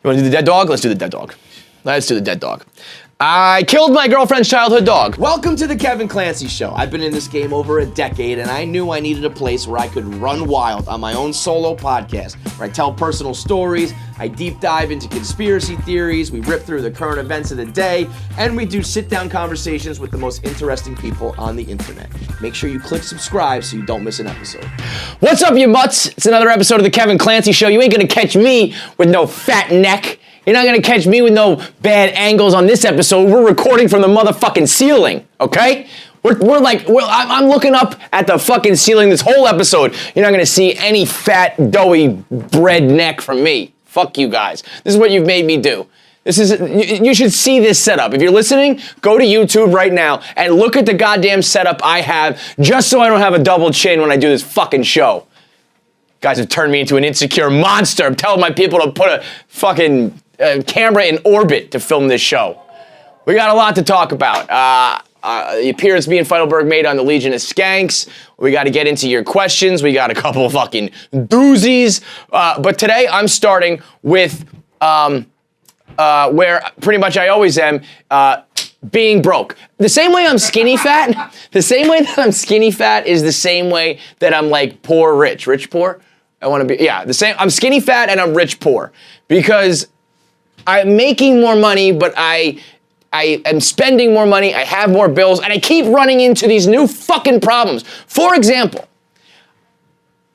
You want to do the dead dog? Let's do the dead dog. Let's do the dead dog. I killed my girlfriend's childhood dog. Welcome to the Kevin Clancy Show. I've been in this game over a decade, and I knew I needed a place where I could run wild on my own solo podcast, where I tell personal stories, I deep dive into conspiracy theories, we rip through the current events of the day, and we do sit-down conversations with the most interesting people on the internet. Make sure you click subscribe so you don't miss an episode. What's up, you mutts? It's another episode of the Kevin Clancy Show. You ain't gonna catch me with no fat neck. You're not gonna catch me with no bad angles on this episode. We're recording from the motherfucking ceiling, okay? I'm looking up at the fucking ceiling this whole episode. You're not gonna see any fat, doughy bread neck from me. Fuck you guys. This is what you've made me do. You should see this setup. If you're listening, go to YouTube right now and look at the goddamn setup I have just so I don't have a double chin when I do this fucking show. Guys have turned me into an insecure monster. I'm telling my people to put a fucking camera in orbit to film this show. We got a lot to talk about. The appearance me and Feidelberg made on the Legion of Skanks. We got to get into your questions. We got a couple of fucking doozies. But today I'm starting with where pretty much I always am, being broke. The same way I'm skinny fat, the same way that I'm skinny fat is the same way that I'm like poor rich. Rich poor? I want to be, yeah, the same. I'm skinny fat and I'm rich poor because I'm making more money, but I am spending more money, I have more bills, and I keep running into these new fucking problems. For example,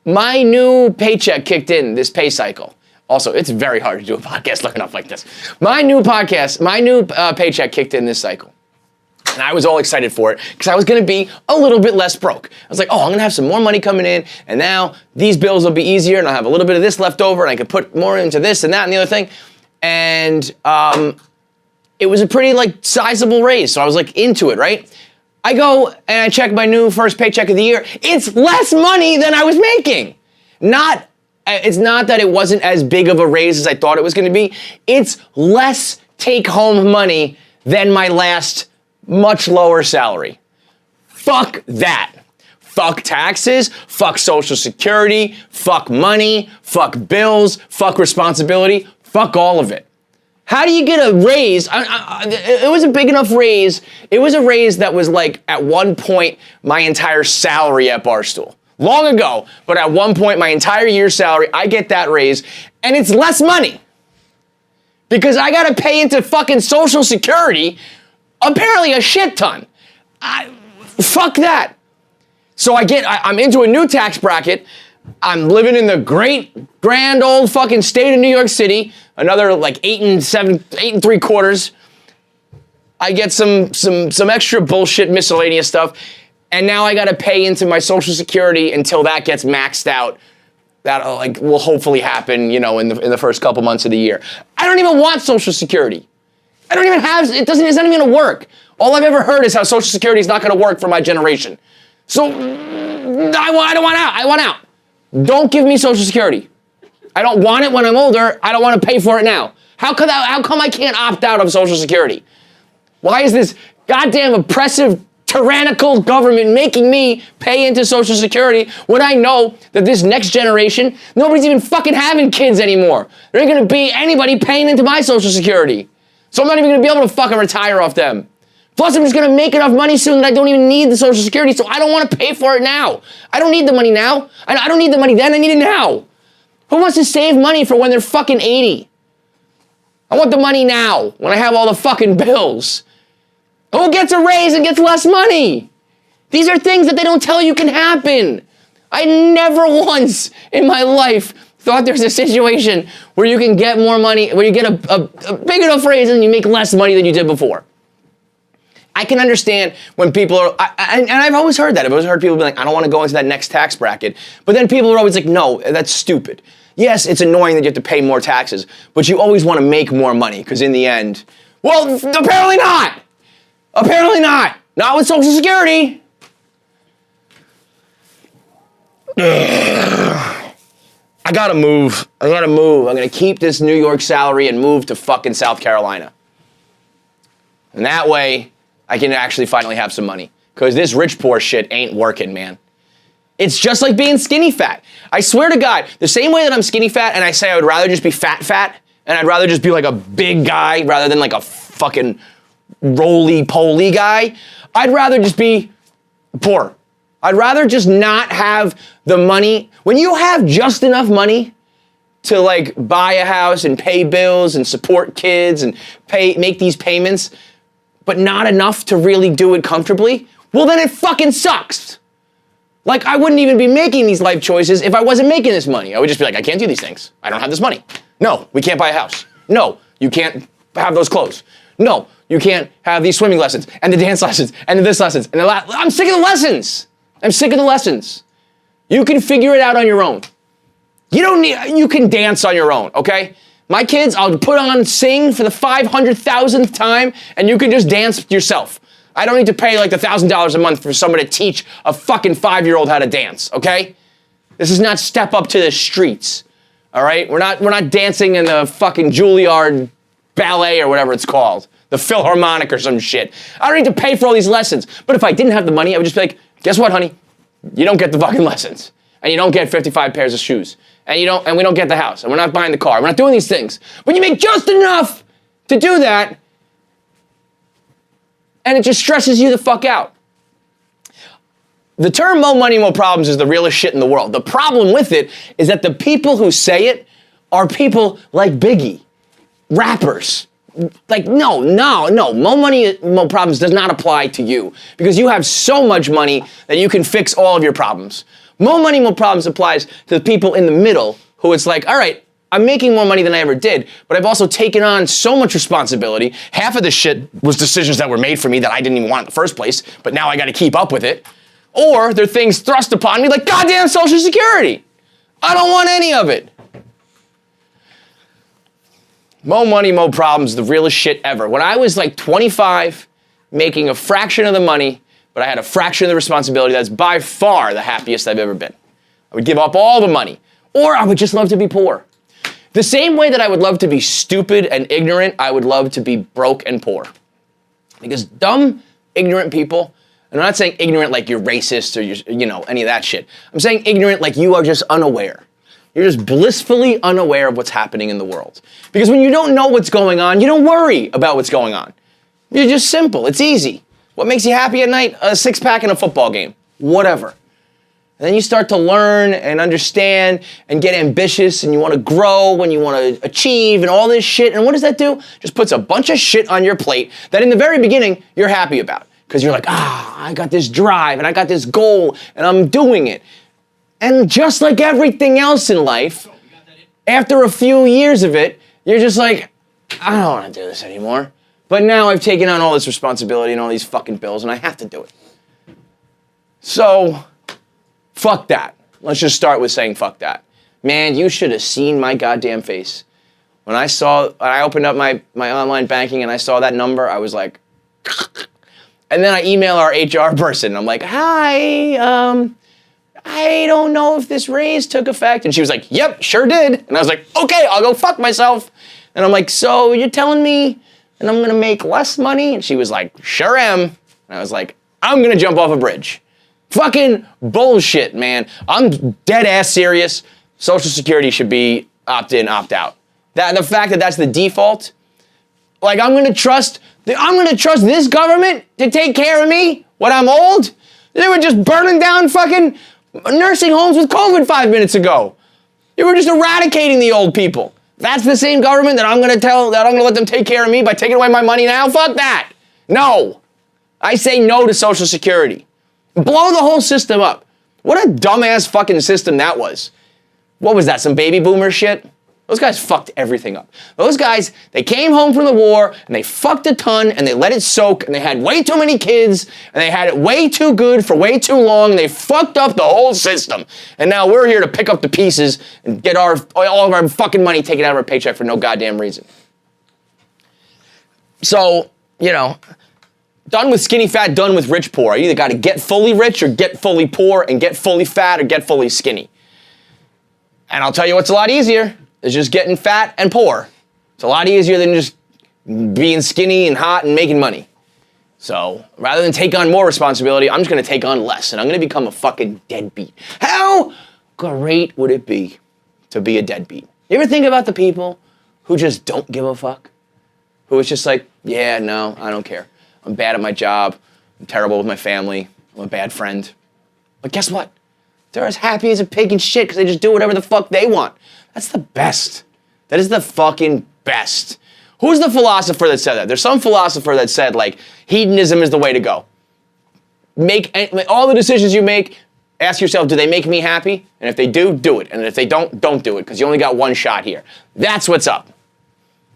my new paycheck kicked in this pay cycle. Also, it's very hard to do a podcast looking up like this. My new paycheck kicked in this cycle. And I was all excited for it because I was gonna be a little bit less broke. I was like, oh, I'm gonna have some more money coming in, and now these bills will be easier, and I'll have a little bit of this left over, and I can put more into this and that and the other thing. And it was a pretty like sizable raise, so I was like into it, right? I go and I check my new first paycheck of the year. It's less money than I was making. It's not that it wasn't as big of a raise as I thought it was gonna be. It's less take-home money than my last much lower salary. Fuck that. Fuck taxes, fuck Social Security, fuck money, fuck bills, fuck responsibility, fuck all of it. How do you get a raise? It was a big enough raise. It was a raise that was like, at one point, my entire salary at Barstool. Long ago, but at one point, my entire year's salary, I get that raise, and it's less money. Because I gotta pay into fucking Social Security, apparently a shit ton. Fuck that. So I'm into a new tax bracket. I'm living in the great, grand old fucking state of New York City. Another like 8 and 3/4. I get some extra bullshit miscellaneous stuff. And now I gotta pay into my Social Security until that gets maxed out. That like will hopefully happen, you know, in the first couple months of the year. I don't even want Social Security. I don't even have, it's not even gonna work. All I've ever heard is how Social Security is not gonna work for my generation. So, I want out. Don't give me Social Security. I don't want it when I'm older. I don't want to pay for it now. How come I can't opt out of Social Security? Why is this goddamn oppressive, tyrannical government making me pay into Social Security when I know that this next generation, nobody's even fucking having kids anymore. There ain't gonna be anybody paying into my Social Security. So I'm not even gonna be able to fucking retire off them. Plus, I'm just gonna make enough money soon that I don't even need the Social Security, so I don't wanna pay for it now. I don't need the money now. I don't need the money then, I need it now. Who wants to save money for when they're fucking 80? I want the money now, when I have all the fucking bills. Who gets a raise and gets less money? These are things that they don't tell you can happen. I never once in my life thought there's a situation where you can get more money, where you get a big enough raise and you make less money than you did before. I can understand when people are, and I've always heard that. I've always heard people be like, I don't want to go into that next tax bracket. But then people are always like, no, that's stupid. Yes, it's annoying that you have to pay more taxes, but you always want to make more money, because in the end, well, apparently not. Apparently not. Not with Social Security. I gotta move. I'm gonna keep this New York salary and move to fucking South Carolina. And that way, I can actually finally have some money. Because this rich poor shit ain't working, man. It's just like being skinny fat. I swear to God, the same way that I'm skinny fat and I say I would rather just be fat, and I'd rather just be like a big guy rather than like a fucking roly-poly guy, I'd rather just be poor. I'd rather just not have the money. When you have just enough money to like buy a house and pay bills and support kids and make these payments, but not enough to really do it comfortably, well then it fucking sucks. Like I wouldn't even be making these life choices if I wasn't making this money. I would just be like, I can't do these things. I don't have this money. No, we can't buy a house. No, you can't have those clothes. No, you can't have these swimming lessons and the dance lessons and the this lessons and I'm sick of the lessons. I'm sick of the lessons. You can figure it out on your own. You can dance on your own, okay? My kids, I'll put on sing for the 500,000th time and you can just dance yourself. I don't need to pay like $1,000 a month for someone to teach a fucking 5-year-old how to dance, okay? This is not step up to the streets, all right? We're not dancing in the fucking Juilliard ballet or whatever it's called, the Philharmonic or some shit. I don't need to pay for all these lessons. But if I didn't have the money, I would just be like, guess what, honey? You don't get the fucking lessons. And you don't get 55 pairs of shoes. And we don't get the house. And we're not buying the car. We're not doing these things. But you make just enough to do that. And it just stresses you the fuck out. The term "more money, more problems" is the realest shit in the world. The problem with it is that the people who say it are people like Biggie, rappers. Like, no. More money, more problems does not apply to you because you have so much money that you can fix all of your problems. More money, more problems applies to the people in the middle who it's like, all right, I'm making more money than I ever did, but I've also taken on so much responsibility. Half of this shit was decisions that were made for me that I didn't even want in the first place, but now I got to keep up with it. Or they're things thrust upon me like goddamn Social Security. I don't want any of it. More money, more problems, the realest shit ever. When I was like 25, making a fraction of the money, but I had a fraction of the responsibility, that's by far the happiest I've ever been. I would give up all the money, or I would just love to be poor. The same way that I would love to be stupid and ignorant, I would love to be broke and poor. Because dumb, ignorant people, and I'm not saying ignorant like you're racist or you're, any of that shit. I'm saying ignorant like you are just unaware. You're just blissfully unaware of what's happening in the world. Because when you don't know what's going on, you don't worry about what's going on. You're just simple. It's easy. What makes you happy at night? A six-pack and a football game. Whatever. And then you start to learn and understand and get ambitious and you want to grow and you want to achieve and all this shit. And what does that do? Just puts a bunch of shit on your plate that in the very beginning you're happy about. Because you're like, I got this drive and I got this goal and I'm doing it. And just like everything else in life, after a few years of it, you're just like, I don't want to do this anymore. But now I've taken on all this responsibility and all these fucking bills and I have to do it. So, fuck that. Let's just start with saying fuck that. Man, you should have seen my goddamn face. When I opened up my online banking and I saw that number, I was like, and then I email our HR person. I'm like, hi, I don't know if this raise took effect. And she was like, yep, sure did. And I was like, okay, I'll go fuck myself. And I'm like, so you're telling me and I'm gonna make less money? And she was like, sure am. And I was like, I'm gonna jump off a bridge. Fucking bullshit, man. I'm dead ass serious. Social Security should be opt in, opt out. The fact that that's the default, like I'm gonna trust this government to take care of me when I'm old? They were just burning down fucking nursing homes with COVID 5 minutes ago. You were just eradicating the old people. That's the same government that I'm gonna let them take care of me by taking away my money now? Fuck that. No. I say no to Social Security. Blow the whole system up. What a dumbass fucking system that was. What was that, some baby boomer shit? Those guys fucked everything up. Those guys, they came home from the war and they fucked a ton and they let it soak and they had way too many kids and they had it way too good for way too long and they fucked up the whole system. And now we're here to pick up the pieces and get all of our fucking money taken out of our paycheck for no goddamn reason. So, done with skinny fat, done with rich poor. You either got to get fully rich or get fully poor and get fully fat or get fully skinny. And I'll tell you what's a lot easier. Is just getting fat and poor. It's a lot easier than just being skinny and hot and making money. So rather than take on more responsibility, I'm just gonna take on less and I'm gonna become a fucking deadbeat. How great would it be to be a deadbeat? You ever think about the people who just don't give a fuck? Who is just like, yeah, no, I don't care. I'm bad at my job. I'm terrible with my family. I'm a bad friend. But guess what? They're as happy as a pig in shit because they just do whatever the fuck they want. That's the best. That is the fucking best. Who's the philosopher that said that? There's some philosopher that said, like, hedonism is the way to go. Make all the decisions you make, ask yourself, do they make me happy? And if they do, do it. And if they don't do it, because you only got one shot here. That's what's up.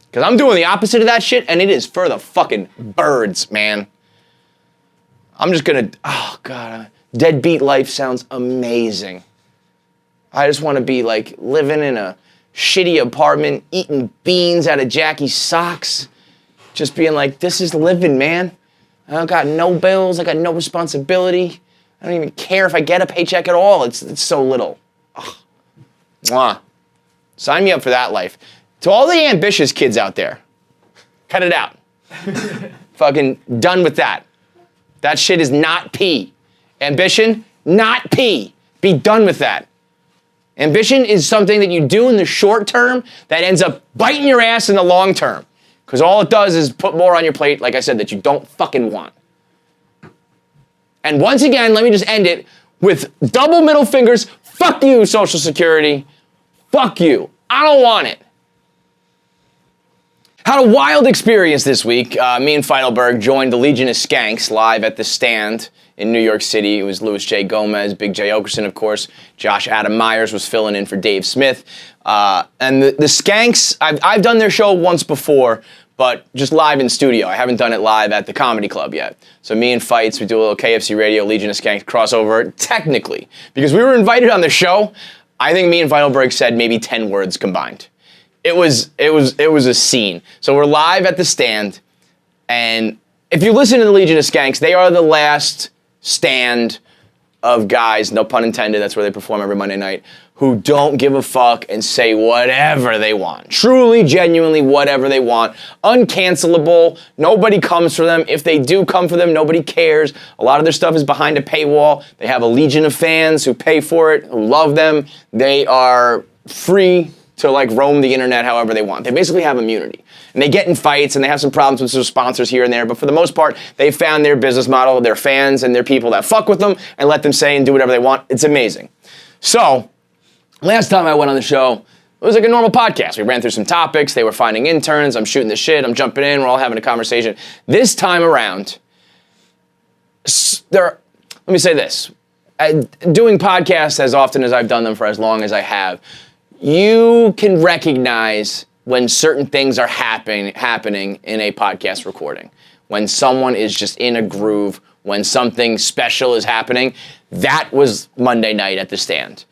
Because I'm doing the opposite of that shit, and it is for the fucking birds, man. I'm just gonna, oh God, deadbeat life sounds amazing. I just want to be like living in a shitty apartment, eating beans out of Jackie's socks, just being like, this is living, man. I don't got no bills, I got no responsibility. I don't even care if I get a paycheck at all. It's so little. Ugh. Mwah. Sign me up for that life. To all the ambitious kids out there, cut it out. Fucking done with that. That shit is not P. Ambition, not P. Be done with that. Ambition is something that you do in the short term that ends up biting your ass in the long term. Because all it does is put more on your plate, like I said, that you don't fucking want. And once again, let me just end it with double middle fingers. Fuck you, Social Security. Fuck you. I don't want it. Had a wild experience this week. Me and Feidelberg joined the Legion of Skanks live at the Stand in New York City. It was Louis J. Gomez, Big J. Okerson, of course. Josh Adam Myers was filling in for Dave Smith. And the Skanks, I've done their show once before, but just live in studio. I haven't done it live at the Comedy Club yet. So me and Fights, we do a little KFC Radio, Legion of Skanks crossover, technically. Because we were invited on the show, I think me and Feidelberg said maybe 10 words combined. It was a scene. So we're live at the Stand, and if you listen to the Legion of Skanks, they are the last stand of guys, no pun intended, that's where they perform every Monday night, who don't give a fuck and say whatever they want. Truly, genuinely, whatever they want. Uncancelable. Nobody comes for them. If they do come for them, nobody cares. A lot of their stuff is behind a paywall. They have a legion of fans who pay for it, who love them. They are free to like roam the internet however they want. They basically have immunity. And they get in fights and they have some problems with some sponsors here and there, but for the most part, they found their business model, their fans and their people that fuck with them and let them say and do whatever they want. It's amazing. So, last time I went on the show, it was like a normal podcast. We ran through some topics, they were finding interns, I'm shooting the shit, I'm jumping in, we're all having a conversation. This time around, let me say this. Doing podcasts as often as I've done them for as long as I have, you can recognize when certain things are happening in a podcast recording. When someone is just in a groove, when something special is happening. That was Monday night at the Stand.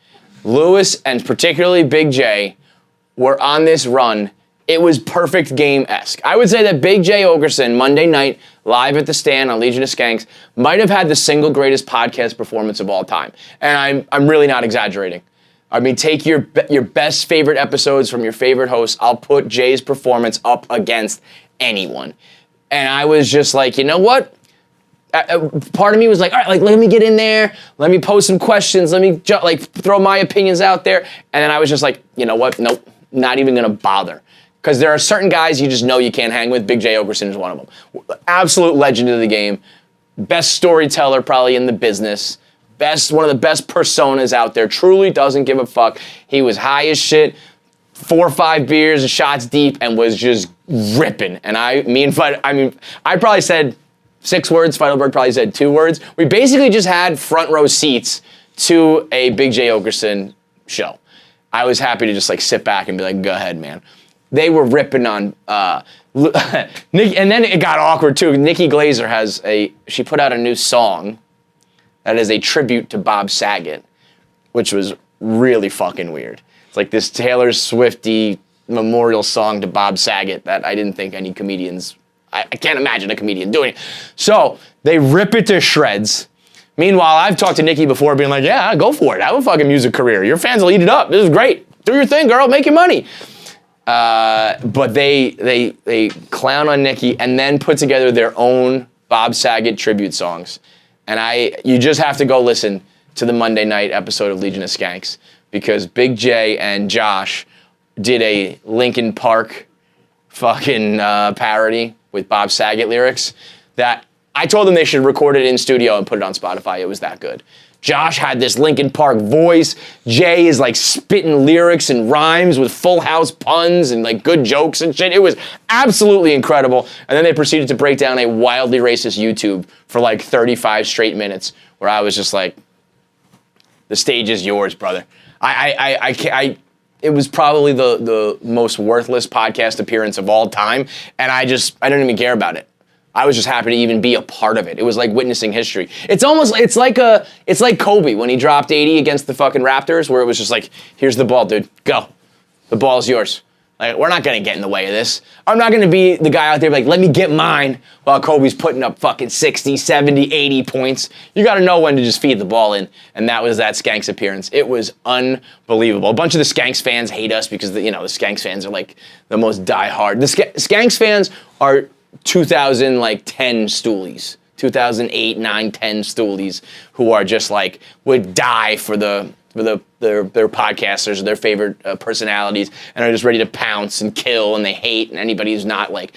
Lewis and particularly Big J were on this run. It was perfect game-esque. I would say that Big J Okerson, Monday night, live at the Stand on Legion of Skanks, might have had the single greatest podcast performance of all time. And I'm really not exaggerating. I mean, take your best favorite episodes from your favorite hosts. I'll put Jay's performance up against anyone. And I was just like, you know what? Part of me was like, all right, like, let me get in there. Let me pose some questions. Let me throw my opinions out there. And then I was just like, you know what? Nope, not even gonna bother. Because there are certain guys you just know you can't hang with. Big J Okerson is one of them. Absolute legend of the game. Best storyteller probably in the business. One of the best personas out there, truly doesn't give a fuck. He was high as shit, 4 or 5 beers and shots deep, and was just ripping. And I probably said 6 words, Feidelberg probably said 2 words. We basically just had front row seats to a Big J Okerson show. I was happy to just like sit back and be like, go ahead, man. They were ripping on Nick, and then it got awkward too. Nikki Glazer she put out a new song that is a tribute to Bob Saget, which was really fucking weird. It's like this Taylor Swifty memorial song to Bob Saget that I didn't think any comedians, I can't imagine a comedian doing it. So they rip it to shreds. Meanwhile, I've talked to Nikki before being like, yeah, go for it. Have a fucking music career. Your fans will eat it up. This is great. Do your thing, girl. Make your money. But they clown on Nikki and then put together their own Bob Saget tribute songs. And you just have to go listen to the Monday night episode of Legion of Skanks because Big J and Josh did a Linkin Park fucking parody with Bob Saget lyrics that I told them they should record it in studio and put it on Spotify. It was that good. Josh had this Linkin Park voice. Jay is like spitting lyrics and rhymes with Full House puns and like good jokes and shit. It was absolutely incredible. And then they proceeded to break down a wildly racist YouTube for like 35 straight minutes where I was just like, the stage is yours, brother. It was probably the most worthless podcast appearance of all time. And I don't even care about it. I was just happy to even be a part of it. It was like witnessing history. It's like Kobe when he dropped 80 against the fucking Raptors, where it was just like, here's the ball, dude, go. The ball's yours. Like, we're not gonna get in the way of this. I'm not gonna be the guy out there like, let me get mine while Kobe's putting up fucking 60, 70, 80 points. You gotta know when to just feed the ball in. And that was that Skanks appearance. It was unbelievable. A bunch of the Skanks fans hate us because the Skanks fans are like the most diehard. The Skanks fans are 2010 stoolies, 2008, 9, 10 stoolies who are just like would die for their podcasters or their favorite personalities and are just ready to pounce and kill, and they hate anybody who's not like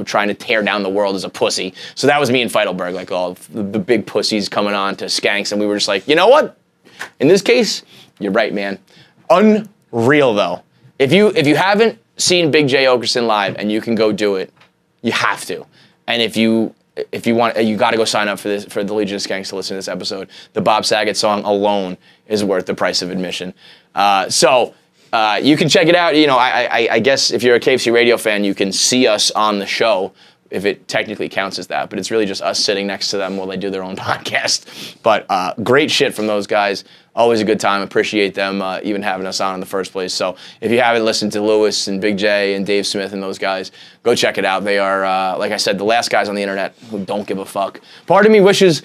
trying to tear down the world as a pussy. So that was me in Feidelberg, like all the big pussies coming on to Skanks, and we were just like, you know what? In this case, you're right, man. Unreal though. If you haven't seen Big J Okerson live and you can go do it, you have to. And if you want, you got to go sign up for the Legion of Skanks to listen to this episode. The Bob Saget song alone is worth the price of admission. So you can check it out. I guess if you're a KFC radio fan, you can see us on the show, if it technically counts as that. But it's really just us sitting next to them while they do their own podcast. But great shit from those guys. Always a good time. Appreciate them even having us on in the first place. So if you haven't listened to Lewis and Big J and Dave Smith and those guys, go check it out. They are, like I said, the last guys on the internet who don't give a fuck. Part of me wishes,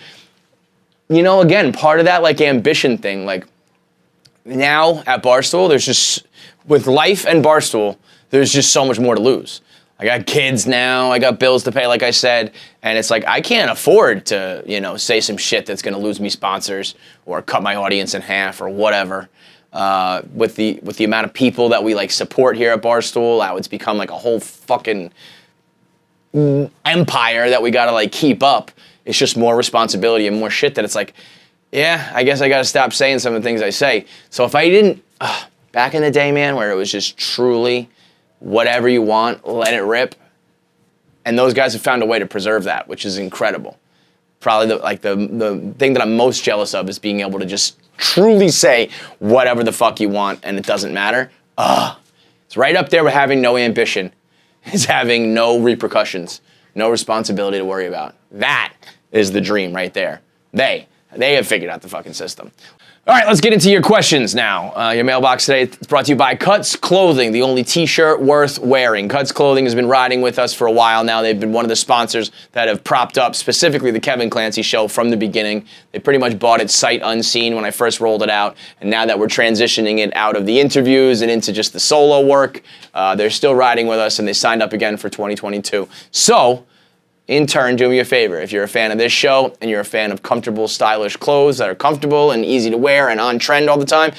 again, part of that like ambition thing. Like now at Barstool, there's just, with life and Barstool, there's just so much more to lose. I got kids now, I got bills to pay, like I said, and it's like I can't afford to, say some shit that's gonna lose me sponsors or cut my audience in half or whatever. With the amount of people that we like support here at Barstool, how it's become like a whole fucking empire that we gotta like keep up. It's just more responsibility and more shit that it's like, yeah, I guess I gotta stop saying some of the things I say. So if I didn't, back in the day, man, where it was just truly whatever you want, let it rip. And those guys have found a way to preserve that, which is incredible. Probably the thing that I'm most jealous of is being able to just truly say whatever the fuck you want and it doesn't matter. It's right up there with having no ambition. It's having no repercussions, no responsibility to worry about. That is the dream right there. They have figured out the fucking system. All right, let's get into your questions now. Your mailbox today is brought to you by Cuts Clothing, the only t-shirt worth wearing. Cuts Clothing has been riding with us for a while now. They've been one of the sponsors that have propped up specifically the Kevin Clancy Show from the beginning. They pretty much bought it sight unseen when I first rolled it out, and now that we're transitioning it out of the interviews and into just the solo work, they're still riding with us, and they signed up again for 2022. So, in turn, do me a favor. If you're a fan of this show and you're a fan of comfortable, stylish clothes that are comfortable and easy to wear and on trend all the time,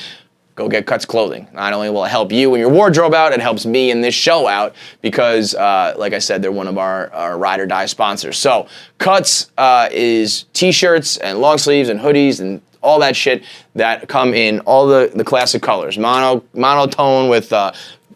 go get Cuts Clothing. Not only will it help you and your wardrobe out, it helps me and this show out because, like I said, they're one of our ride or die sponsors. So Cuts is t-shirts and long sleeves and hoodies and all that shit that come in all the classic colors. Monotone with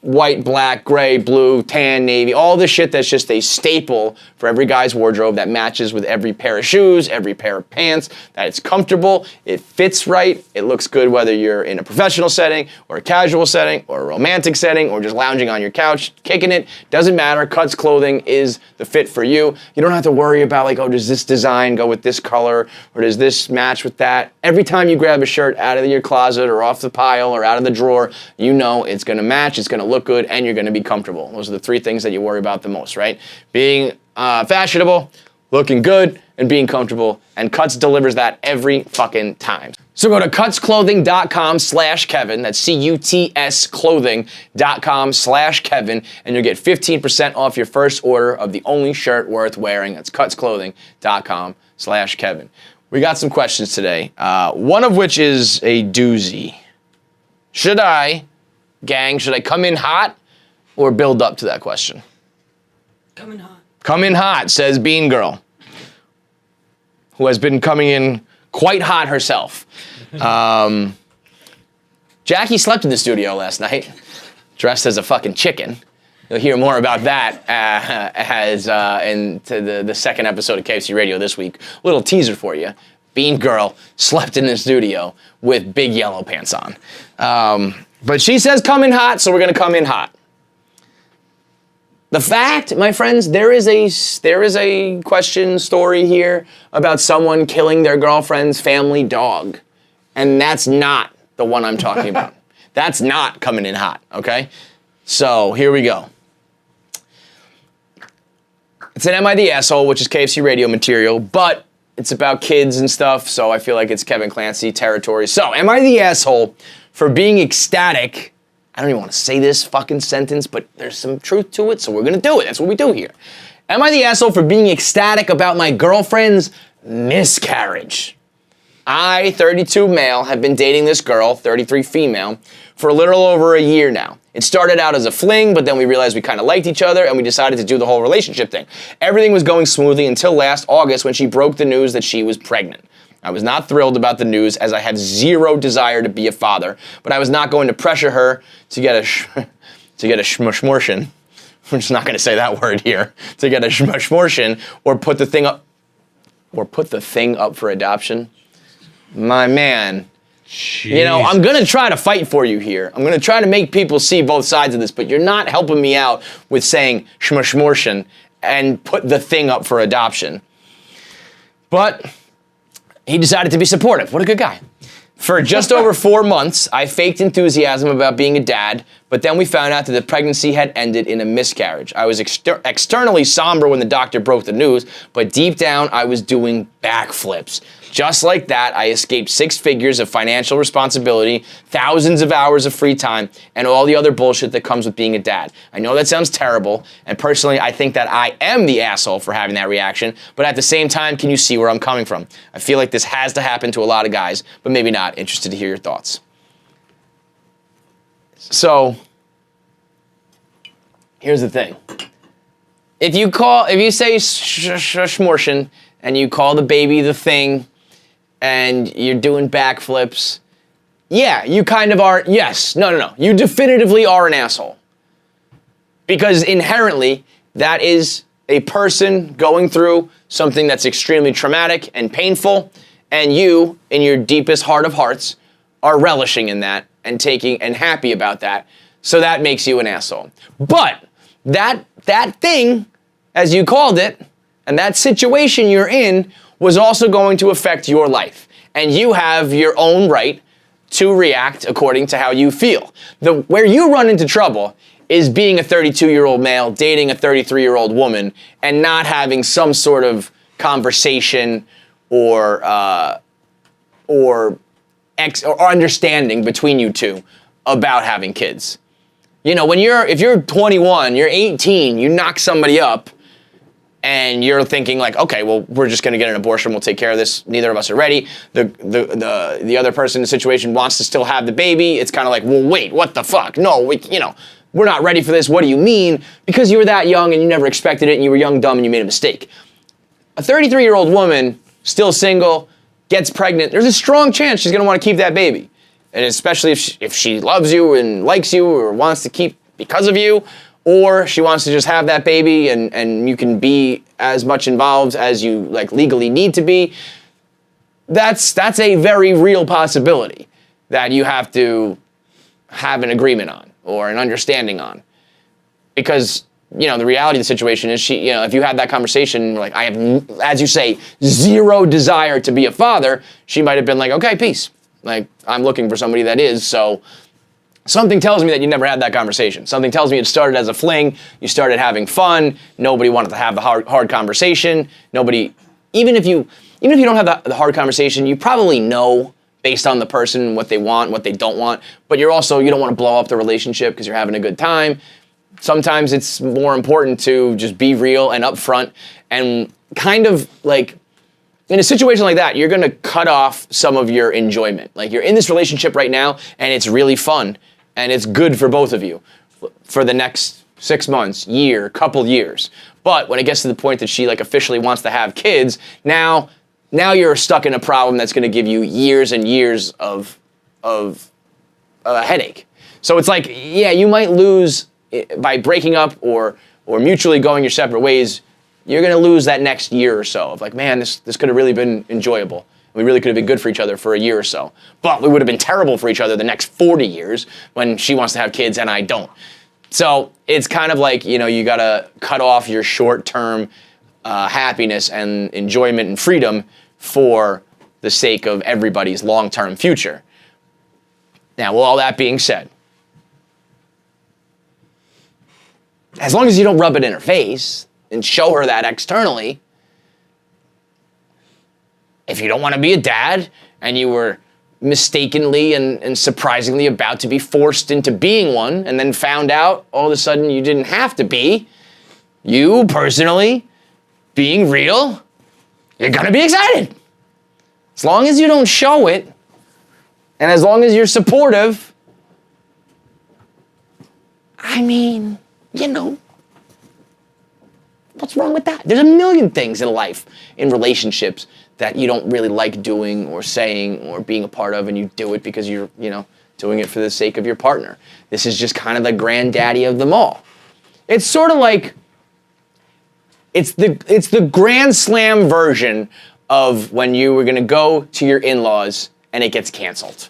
white, black, gray, blue, tan, navy, all the shit that's just a staple for every guy's wardrobe that matches with every pair of shoes, every pair of pants, that it's comfortable, it fits right, it looks good whether you're in a professional setting or a casual setting or a romantic setting or just lounging on your couch, kicking it, doesn't matter. Cuts Clothing is the fit for you. You don't have to worry about like, oh, does this design go with this color or does this match with that? Every time you grab a shirt out of your closet or off the pile or out of the drawer, you know it's gonna match, it's gonna look good, and you're gonna be comfortable. Those are the three things that you worry about the most, right? Being fashionable, looking good, and being comfortable, and Cuts delivers that every fucking time. So go to cutsclothing.com/Kevin, that's CUTS clothing.com/Kevin, and you'll get 15% off your first order of the only shirt worth wearing. That's cutsclothing.com/Kevin. We got some questions today, one of which is a doozy. Should I come in hot or build up to that question? Coming hot. Coming hot, says Bean Girl, who has been coming in quite hot herself. Jackie slept in the studio last night, dressed as a fucking chicken. You'll hear more about that into the second episode of KFC Radio this week. Little teaser for you. Bean Girl slept in the studio with big yellow pants on. But she says come in hot, so we're gonna come in hot. The fact, my friends, there is a question story here about someone killing their girlfriend's family dog. And that's not the one I'm talking about. That's not coming in hot, okay? So here we go. It's an Am I the Asshole, which is KFC Radio material, but it's about kids and stuff, so I feel like it's Kevin Clancy territory. So, am I the asshole for being ecstatic? I don't even want to say this fucking sentence, but there's some truth to it, so we're gonna do it. That's what we do here. Am I the asshole for being ecstatic about my girlfriend's miscarriage? I, 32 male, have been dating this girl, 33 female, for a little over a year now. It started out as a fling, but then we realized we kind of liked each other and we decided to do the whole relationship thing. Everything was going smoothly until last August when she broke the news that she was pregnant. I was not thrilled about the news as I have zero desire to be a father, but I was not going to pressure her to get a shmortion. I'm just not going to say that word here. To get a shmortion or put the thing up for adoption. My man. Jeez. You know, I'm going to try to fight for you here. I'm going to try to make people see both sides of this, but you're not helping me out with saying shmortion and put the thing up for adoption. But he decided to be supportive. What a good guy. For just over 4 months, I faked enthusiasm about being a dad, but then we found out that the pregnancy had ended in a miscarriage. I was externally somber when the doctor broke the news, but deep down, I was doing backflips. Just like that, I escaped 6 figures of financial responsibility, thousands of hours of free time, and all the other bullshit that comes with being a dad. I know that sounds terrible, and personally, I think that I am the asshole for having that reaction, but at the same time, can you see where I'm coming from? I feel like this has to happen to a lot of guys, but maybe not. Interested to hear your thoughts. So, here's the thing. If you say shmortion, and you call the baby the thing, and you're doing backflips, yeah, you kind of are, yes, no. You definitively are an asshole. Because inherently, that is a person going through something that's extremely traumatic and painful, and you, in your deepest heart of hearts, are relishing in that and happy about that, so that makes you an asshole. But that thing, as you called it, and that situation you're in was also going to affect your life. And you have your own right to react according to how you feel. Where you run into trouble is being a 32-year-old male dating a 33-year-old woman and not having some sort of conversation or understanding between you two about having kids. You know, if you're 21, you're 18, you knock somebody up, and you're thinking like, okay, well, we're just gonna get an abortion, we'll take care of this, neither of us are ready. The other person in the situation wants to still have the baby. It's kind of like, well, wait, what the fuck? No, we're not ready for this. What do you mean? Because you were that young and you never expected it and you were young, dumb, and you made a mistake. A 33-year-old woman, still single, gets pregnant, there's a strong chance she's gonna wanna keep that baby. And especially if she loves you and likes you or wants to keep because of you, or she wants to just have that baby and you can be as much involved as you like legally need to be. That's a very real possibility that you have to have an agreement on or an understanding on. Because, the reality of the situation is if you had that conversation, like, I have, as you say, zero desire to be a father, she might have been like, okay, peace. Like, I'm looking for somebody that is, so something tells me that you never had that conversation. Something tells me it started as a fling, you started having fun, nobody wanted to have the hard conversation, even if you don't have the hard conversation, you probably know based on the person what they want, what they don't want, but you don't want to blow up the relationship because you're having a good time. Sometimes it's more important to just be real and upfront and kind of like, in a situation like that, you're gonna cut off some of your enjoyment. Like, you're in this relationship right now and it's really fun and it's good for both of you for the next 6 months, year, couple years. But when it gets to the point that she like officially wants to have kids, now you're stuck in a problem that's going to give you years and years of a headache. So it's like, yeah, you might lose by breaking up or mutually going your separate ways. You're going to lose that next year or so of like, man, this could have really been enjoyable. We really could have been good for each other for a year or so. But we would have been terrible for each other the next 40 years when she wants to have kids and I don't. So it's kind of like, you got to cut off your short-term happiness and enjoyment and freedom for the sake of everybody's long-term future. Now, with all that being said, as long as you don't rub it in her face and show her that externally, if you don't want to be a dad and you were mistakenly and surprisingly about to be forced into being one and then found out all of a sudden you didn't have to be, you personally, being real, you're going to be excited. As long as you don't show it and as long as you're supportive, I mean, what's wrong with that? There's a million things in life, in relationships, that you don't really like doing or saying or being a part of, and you do it because you're, doing it for the sake of your partner. This is just kind of the granddaddy of them all. It's sort of like, it's the grand slam version of when you were gonna go to your in-laws and it gets canceled.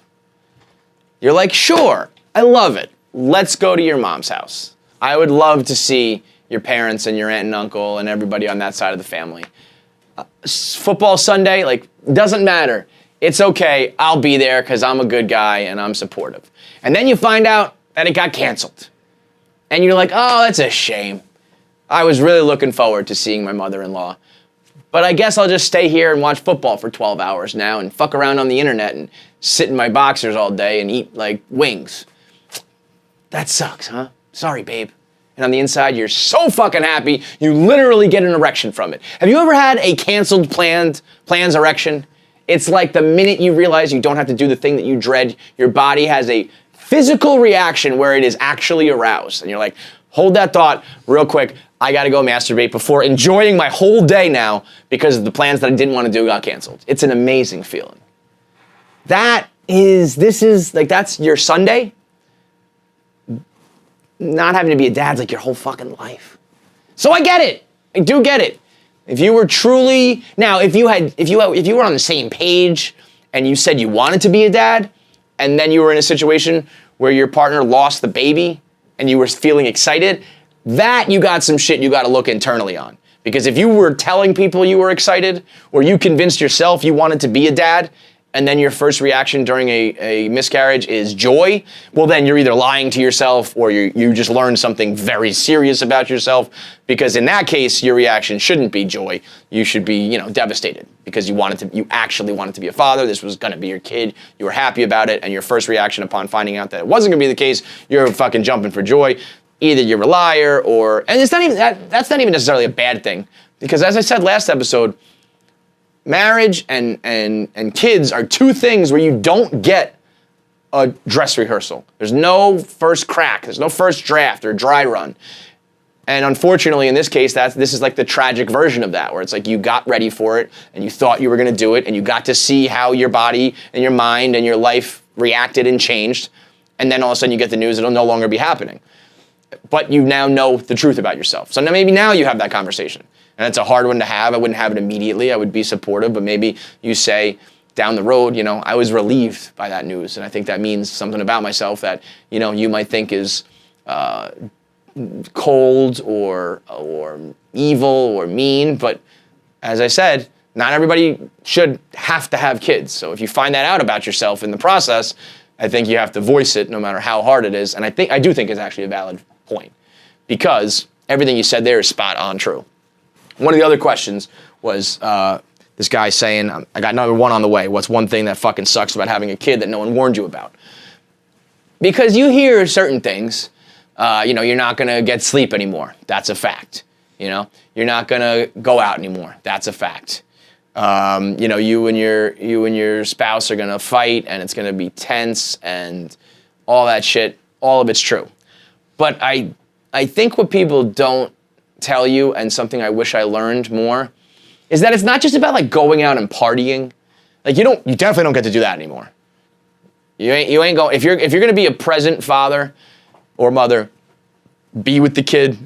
You're like, sure, I love it. Let's go to your mom's house. I would love to see your parents and your aunt and uncle and everybody on that side of the family. Football Sunday, like, doesn't matter. It's okay, I'll be there because I'm a good guy and I'm supportive. And then you find out that it got canceled. And you're like, oh, that's a shame. I was really looking forward to seeing my mother-in-law. But I guess I'll just stay here and watch football for 12 hours now and fuck around on the internet and sit in my boxers all day and eat, like, wings. That sucks, huh? Sorry, babe. And on the inside, you're so fucking happy, you literally get an erection from it. Have you ever had a canceled plans erection? It's like the minute you realize you don't have to do the thing that you dread, your body has a physical reaction where it is actually aroused. And you're like, hold that thought real quick. I gotta go masturbate before enjoying my whole day now because the plans that I didn't want to do got canceled. It's an amazing feeling. That's your Sunday. Not having to be a dad's like your whole fucking life. So I get it. I do get it. If you were truly, now if you were on the same page and you said you wanted to be a dad and then you were in a situation where your partner lost the baby and you were feeling excited, that you got some shit you got to look internally on. Because if you were telling people you were excited or you convinced yourself you wanted to be a dad and then your first reaction during a miscarriage is joy, well then you're either lying to yourself or you just learned something very serious about yourself, because in that case, your reaction shouldn't be joy. You should be, devastated because you actually wanted to be a father. This was gonna be your kid. You were happy about it, and your first reaction upon finding out that it wasn't gonna be the case, you're fucking jumping for joy. Either you're a liar and it's not even, that's not even necessarily a bad thing, because as I said last episode, marriage and kids are two things where you don't get a dress rehearsal. There's no first crack. There's no first draft or dry run. And unfortunately, in this case, this is like the tragic version of that, where it's like you got ready for it and you thought you were going to do it and you got to see how your body and your mind and your life reacted and changed. And then all of a sudden you get the news it'll no longer be happening. But you now know the truth about yourself. So maybe now you have that conversation. And it's a hard one to have. I wouldn't have it immediately. I would be supportive, but maybe you say down the road, I was relieved by that news. And I think that means something about myself that, you might think is cold or evil or mean. But as I said, not everybody should have to have kids. So if you find that out about yourself in the process, I think you have to voice it no matter how hard it is. And I do think it's actually a valid point, because everything you said there is spot on true. One of the other questions was this guy saying, I got another one on the way. What's one thing that fucking sucks about having a kid that no one warned you about? Because you hear certain things, you're not going to get sleep anymore. That's a fact. You're not going to go out anymore. That's a fact. You and your spouse are going to fight and it's going to be tense and all that shit. All of it's true. But I I think what people don't tell you, and something I wish I learned more, is that it's not just about like going out and partying. Like you definitely don't get to do that anymore. You ain't going, if you're gonna be a present father or mother, be with the kid,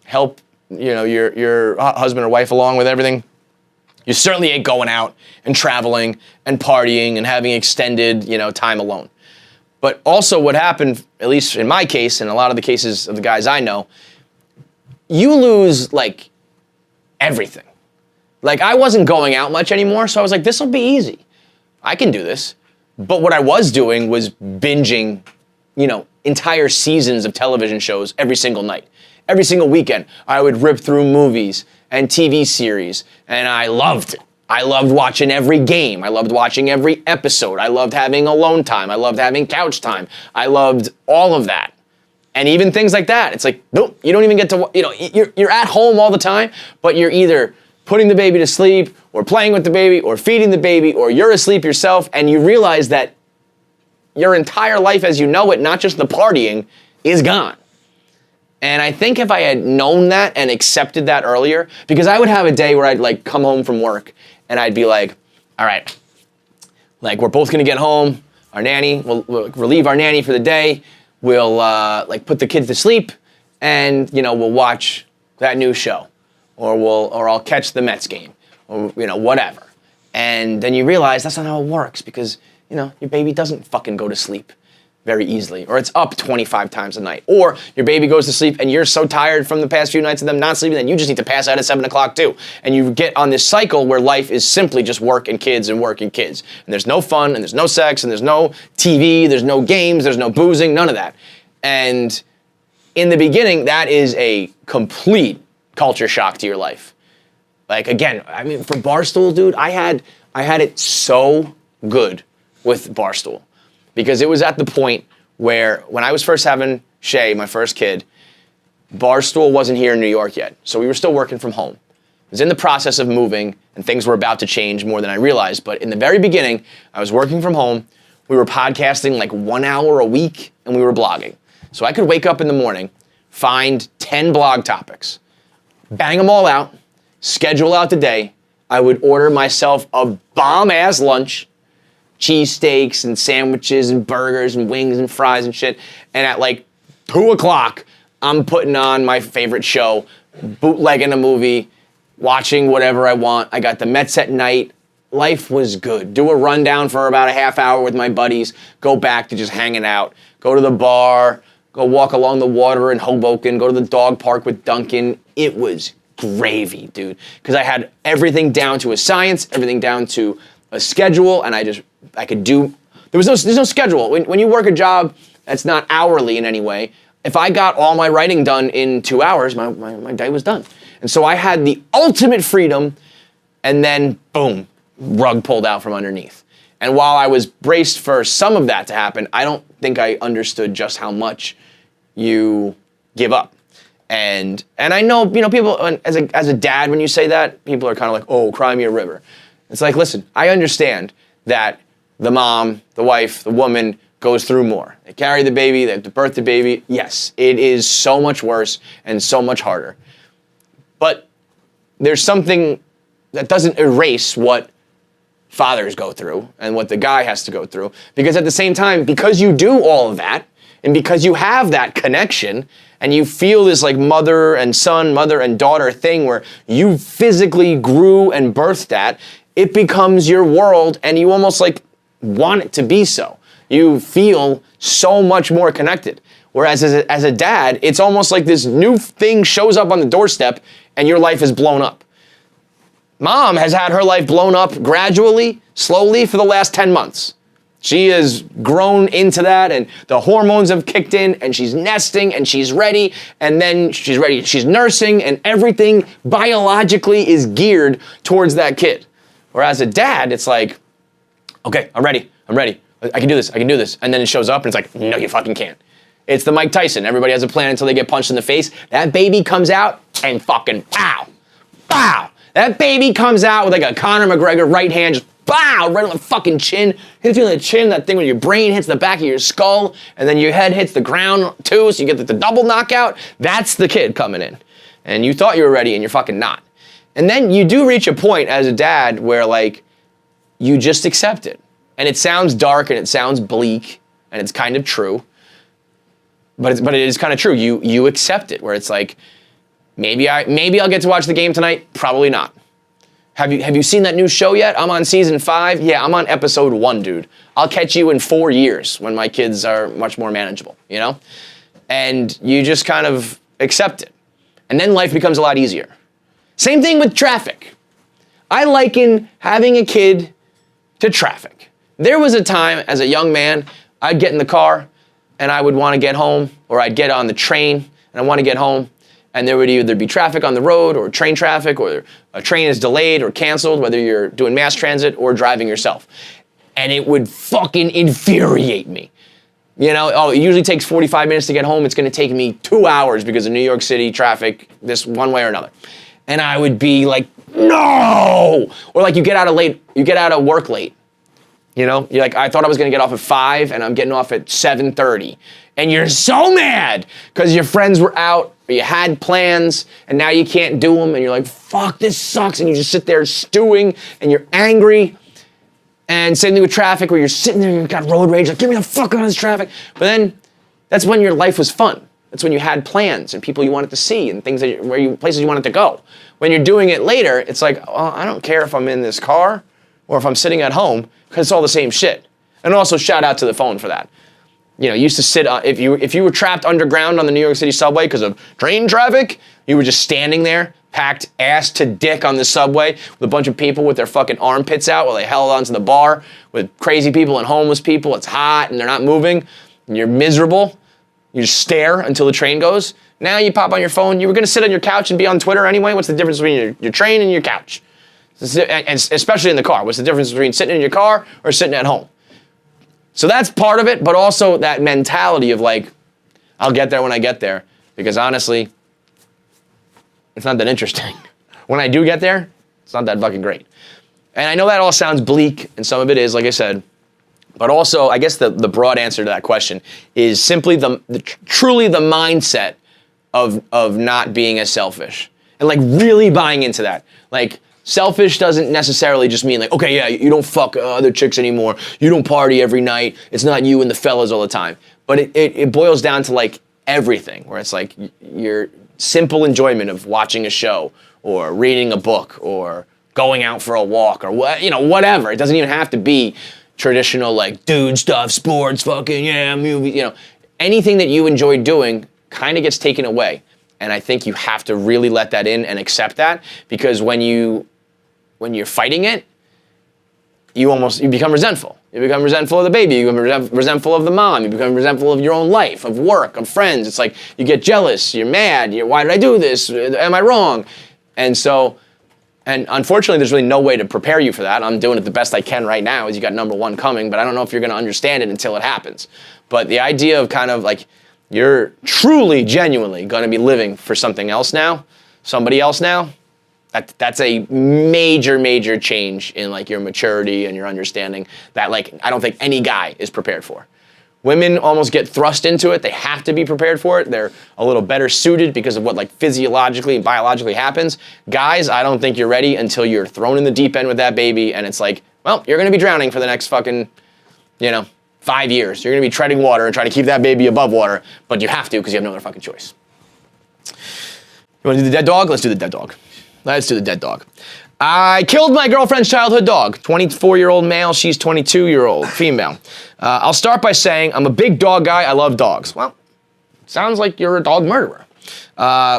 help, your husband or wife along with everything. You certainly ain't going out and traveling and partying and having extended, time alone. But also what happened, at least in my case, and a lot of the cases of the guys I know, you lose like everything. Like I wasn't going out much anymore, so I was like, this will be easy. I can do this. But what I was doing was binging, entire seasons of television shows every single night. Every single weekend, I would rip through movies and TV series, and I loved it. I loved watching every game. I loved watching every episode. I loved having alone time. I loved having couch time. I loved all of that. And even things like that. It's like, nope, you don't even get to, you're at home all the time, but you're either putting the baby to sleep or playing with the baby or feeding the baby or you're asleep yourself, and you realize that your entire life as you know it, not just the partying, is gone. And I think if I had known that and accepted that earlier, because I would have a day where I'd like come home from work and I'd be like, all right, like we're both gonna get home, our nanny, we'll relieve our nanny for the day, we'll like put the kids to sleep, and we'll watch that new show, or I'll catch the Mets game, or whatever. And then you realize that's not how it works, because your baby doesn't fucking go to sleep very easily, or it's up 25 times a night, or your baby goes to sleep and you're so tired from the past few nights of them not sleeping that you just need to pass out at 7 o'clock too. And you get on this cycle where life is simply just work and kids and work and kids. And there's no fun, and there's no sex, and there's no TV, there's no games, there's no boozing, none of that. And in the beginning, that is a complete culture shock to your life. Like again, I mean, for Barstool, dude, I had it so good with Barstool. Because it was at the point where, when I was first having Shay, my first kid, Barstool wasn't here in New York yet. So we were still working from home. I was in the process of moving, and things were about to change more than I realized. But in the very beginning, I was working from home. We were podcasting like 1 hour a week, and we were blogging. So I could wake up in the morning, find 10 blog topics, bang them all out, schedule out the day. I would order myself a bomb-ass lunch, cheesesteaks and sandwiches and burgers and wings and fries and shit. And at like 2 o'clock, I'm putting on my favorite show, bootlegging a movie, watching whatever I want. I got the Mets at night. Life was good. Do a rundown for about a half hour with my buddies, go back to just hanging out, go to the bar, go walk along the water in Hoboken, go to the dog park with Duncan. It was gravy, dude. Because I had everything down to a science, everything down to a schedule, and I could do, there's no schedule. When you work a job that's not hourly in any way, if I got all my writing done in 2 hours, my day was done. And so I had the ultimate freedom, and then boom, rug pulled out from underneath. And while I was braced for some of that to happen, I don't think I understood just how much you give up. And I know, people, as a dad, when you say that, people are kind of like, oh, cry me a river. It's like, listen, I understand that the mom, the wife, the woman goes through more. They carry the baby, they have to birth the baby. Yes, it is so much worse and so much harder. But there's something that doesn't erase what fathers go through and what the guy has to go through. Because at the same time, because you do all of that, and because you have that connection, and you feel this like mother and son, mother and daughter thing where you physically grew and birthed that, it becomes your world, and you almost like want it to be so. You feel so much more connected. Whereas as a dad, it's almost like this new thing shows up on the doorstep and your life is blown up. Mom has had her life blown up gradually, slowly for the last 10 months. She has grown into that, and the hormones have kicked in, and she's nesting, and she's ready, and then she's ready, she's nursing, and everything biologically is geared towards that kid. Whereas a dad, it's like, okay, I'm ready. I can do this. And then it shows up and it's like, no, you fucking can't. It's the Mike Tyson. Everybody has a plan until they get punched in the face. That baby comes out and fucking pow, pow. That baby comes out with like a Conor McGregor right hand, just Bow! Right on the fucking chin. Hits you in the chin, that thing when your brain hits the back of your skull, and then your head hits the ground too, so you get the double knockout. That's the kid coming in. And you thought you were ready, and you're fucking not. And then you do reach a point as a dad where, like, you just accept it. And it sounds dark, and it sounds bleak, and it's kind of true. But it is kind of true. You accept it, where it's like, maybe I'll get to watch the game tonight. Probably not. Have you seen that new show yet? I'm on season 5. Yeah, I'm on episode 1, dude. I'll catch you in 4 years when my kids are much more manageable, you know? And you just kind of accept it. And then life becomes a lot easier. Same thing with traffic. I liken having a kid to traffic. There was a time as a young man, I'd get in the car and I would want to get home, or I'd get on the train and I want to get home, and there would either be traffic on the road or train traffic, or a train is delayed or canceled, whether you're doing mass transit or driving yourself. And it would fucking infuriate me. You know, it usually takes 45 minutes to get home. It's going to take me 2 hours because of New York City traffic, this one way or another. And I would be like, no! Or like you get out of work late. You know, you're like, I thought I was going to get off at 5 and I'm getting off at 7:30. And you're so mad because your friends were out, or you had plans, and now you can't do them, and you're like, fuck, this sucks, and you just sit there stewing, and you're angry. And same thing with traffic, where you're sitting there and you've got road rage, like, get me the fuck out of this traffic. But then, that's when your life was fun. That's when you had plans and people you wanted to see and things places you wanted to go. When you're doing it later, it's like, oh, I don't care if I'm in this car or if I'm sitting at home, because it's all the same shit. And also shout out to the phone for that. You know, you used to sit, if you were trapped underground on the New York City subway because of train traffic, you were just standing there, packed ass to dick on the subway with a bunch of people with their fucking armpits out while they held onto the bar with crazy people and homeless people. It's hot and they're not moving and you're miserable. You just stare until the train goes. Now you pop on your phone. You were going to sit on your couch and be on Twitter anyway. What's the difference between your train and your couch? And especially in the car. What's the difference between sitting in your car or sitting at home? So that's part of it, but also that mentality of like, I'll get there when I get there. Because honestly, it's not that interesting. When I do get there, it's not that fucking great. And I know that all sounds bleak, and some of it is, like I said. But also, I guess the broad answer to that question is simply truly the mindset of not being as selfish. And like really buying into that. Like, selfish doesn't necessarily just mean like, okay, yeah, you don't fuck other chicks anymore. You don't party every night. It's not you and the fellas all the time. But it boils down to like everything, where it's like your simple enjoyment of watching a show or reading a book or going out for a walk or whatever. It doesn't even have to be traditional like dude stuff, sports, fucking, yeah, movie, anything that you enjoy doing kind of gets taken away. And I think you have to really let that in and accept that, because when you're fighting it, you become resentful. You become resentful of the baby. You become resentful of the mom. You become resentful of your own life, of work, of friends. It's like you get jealous. You're mad. Why did I do this? Am I wrong? And unfortunately, there's really no way to prepare you for that. I'm doing it the best I can right now, as you got number 1 coming, but I don't know if you're going to understand it until it happens. But the idea of kind of like, you're truly, genuinely going to be living for something else now, somebody else now, that's a major, major change in like your maturity and your understanding that like I don't think any guy is prepared for. Women almost get thrust into it. They have to be prepared for it. They're a little better suited because of what like physiologically and biologically happens. Guys, I don't think you're ready until you're thrown in the deep end with that baby and it's like, well, you're going to be drowning for the next fucking, 5 years. You're going to be treading water and trying to keep that baby above water, but you have to because you have no other fucking choice. You want to do the dead dog? Let's do the dead dog. Let's do the dead dog. I killed my girlfriend's childhood dog, 24-year-old male, she's 22-year-old female. I'll start by saying I'm a big dog guy, I love dogs. Well, sounds like you're a dog murderer.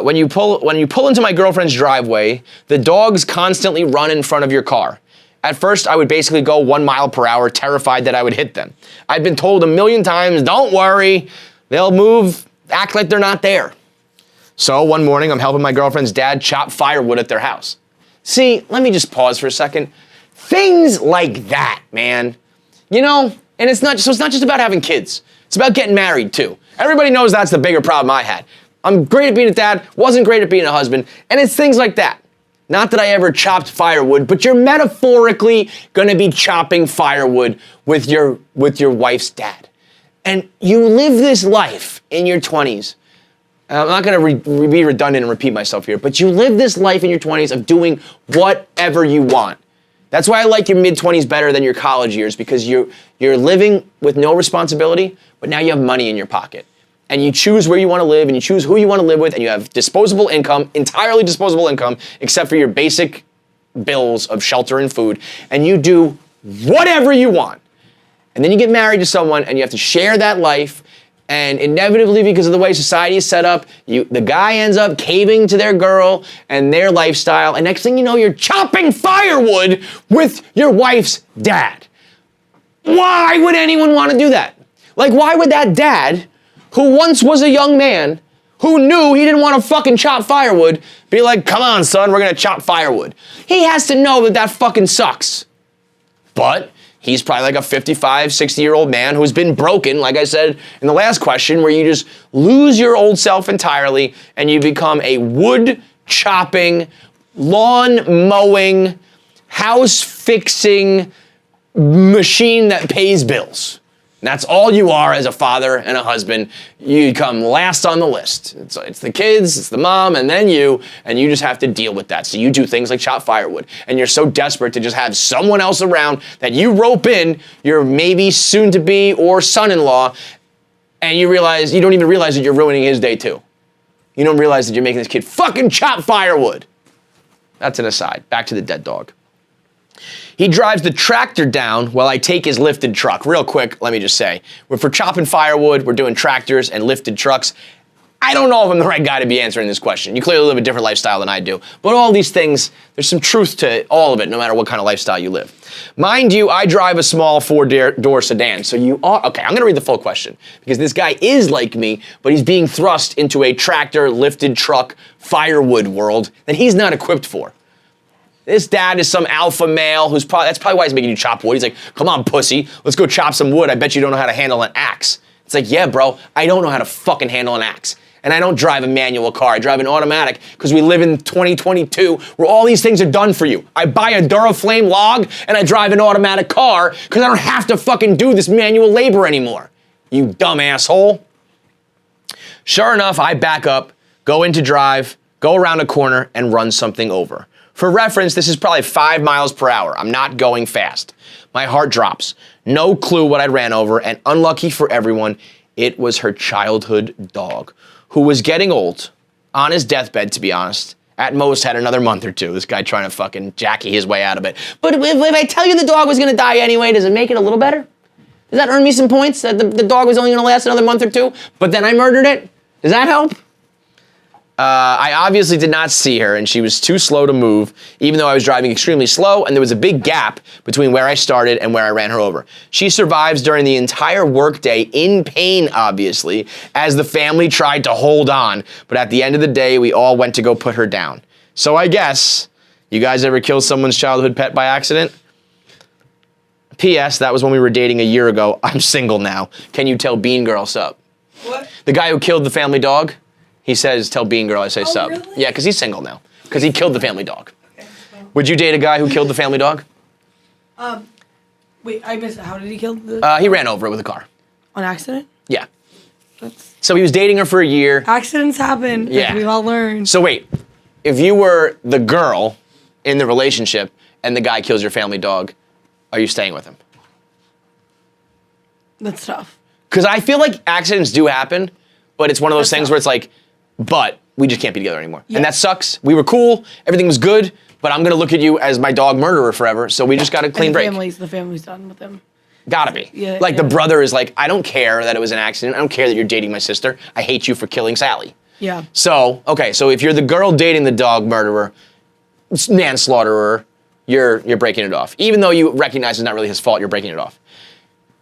When you pull into my girlfriend's driveway, the dogs constantly run in front of your car. At first, I would basically go 1 mile per hour, terrified that I would hit them. I'd been told a million times, don't worry, they'll move, act like they're not there. So one morning, I'm helping my girlfriend's dad chop firewood at their house. See, let me just pause for a second. Things like that, man. And it's not just about having kids. It's about getting married too. Everybody knows that's the bigger problem I had. I'm great at being a dad, wasn't great at being a husband, and it's things like that. Not that I ever chopped firewood, but you're metaphorically gonna be chopping firewood with your wife's dad. And you live this life in your 20s. I'm not gonna be redundant and repeat myself here, but you live this life in your 20s of doing whatever you want. That's why I like your mid-20s better than your college years, because you're living with no responsibility, but now you have money in your pocket. And you choose where you want to live, and you choose who you want to live with, and you have disposable income, entirely disposable income, except for your basic bills of shelter and food, and you do whatever you want. And then you get married to someone, and you have to share that life, and inevitably, because of the way society is set up, the guy ends up caving to their girl and their lifestyle, and next thing you know, you're chopping firewood with your wife's dad. Why would anyone want to do that? Like, why would that dad, who once was a young man, who knew he didn't want to fucking chop firewood, be like, come on, son, we're gonna chop firewood. He has to know that that fucking sucks. But he's probably like a 55, 60-year-old man who's been broken, like I said in the last question, where you just lose your old self entirely and you become a wood chopping, lawn mowing, house fixing machine that pays bills. That's all you are as a father and a husband. You come last on the list. It's the kids, it's the mom, and then you, and you just have to deal with that. So you do things like chop firewood, and you're so desperate to just have someone else around that you rope in your maybe soon-to-be or son-in-law, and you don't even realize that you're ruining his day too. You don't realize that you're making this kid fucking chop firewood. That's an aside. Back to the dead dog. He drives the tractor down while I take his lifted truck. Real quick, let me just say, if we're chopping firewood, we're doing tractors and lifted trucks. I don't know if I'm the right guy to be answering this question. You clearly live a different lifestyle than I do. But all these things, there's some truth to all of it, no matter what kind of lifestyle you live. Mind you, I drive a small four-door sedan, so you are, okay, I'm gonna read the full question, because this guy is like me, but he's being thrust into a tractor, lifted truck, firewood world that he's not equipped for. This dad is some alpha male that's probably why he's making you chop wood. He's like, come on, pussy, let's go chop some wood. I bet you don't know how to handle an axe. It's like, yeah, bro, I don't know how to fucking handle an axe. And I don't drive a manual car, I drive an automatic, because we live in 2022 where all these things are done for you. I buy a Duraflame log and I drive an automatic car because I don't have to fucking do this manual labor anymore. You dumb asshole. Sure enough, I back up, go into drive, go around a corner and run something over. For reference, this is probably 5 miles per hour. I'm not going fast. My heart drops. No clue what I ran over, and unlucky for everyone, it was her childhood dog, who was getting old, on his deathbed, to be honest. At most, had another month or two. This guy trying to fucking Jackie his way out of it. But if I tell you the dog was gonna die anyway, does it make it a little better? Does that earn me some points, that the dog was only gonna last another month or two, but then I murdered it? Does that help? I obviously did not see her, and she was too slow to move, even though I was driving extremely slow, and there was a big gap between where I started and where I ran her over. She survives during the entire workday, in pain, obviously, as the family tried to hold on, but at the end of the day, we all went to go put her down. So I guess, you guys ever kill someone's childhood pet by accident? P.S. That was when we were dating a year ago. I'm single now. Can you tell Bean Girl sup? What? The guy who killed the family dog? He says, tell Bean Girl I say sup. Really? Yeah, because he's single now. Because he killed the family dog. Okay, well. Would you date a guy who killed the family dog? Wait, I missed it. How did he kill the... He ran over it with a car. On accident? Yeah. So he was dating her for a year. Accidents happen. Yeah. We've all learned. So wait, if you were the girl in the relationship and the guy kills your family dog, are you staying with him? That's tough. Because I feel like accidents do happen, but it's one of those things where it's like, but we just can't be together anymore. Yeah. And that sucks. We were cool, everything was good, but I'm gonna look at you as my dog murderer forever, so we just got a clean break. The family's done with him. Gotta be. Yeah, like the brother is like, I don't care that it was an accident, I don't care that you're dating my sister, I hate you for killing Sally. Yeah. So, okay, so if you're the girl dating the dog murderer, manslaughterer, you're breaking it off. Even though you recognize it's not really his fault, you're breaking it off.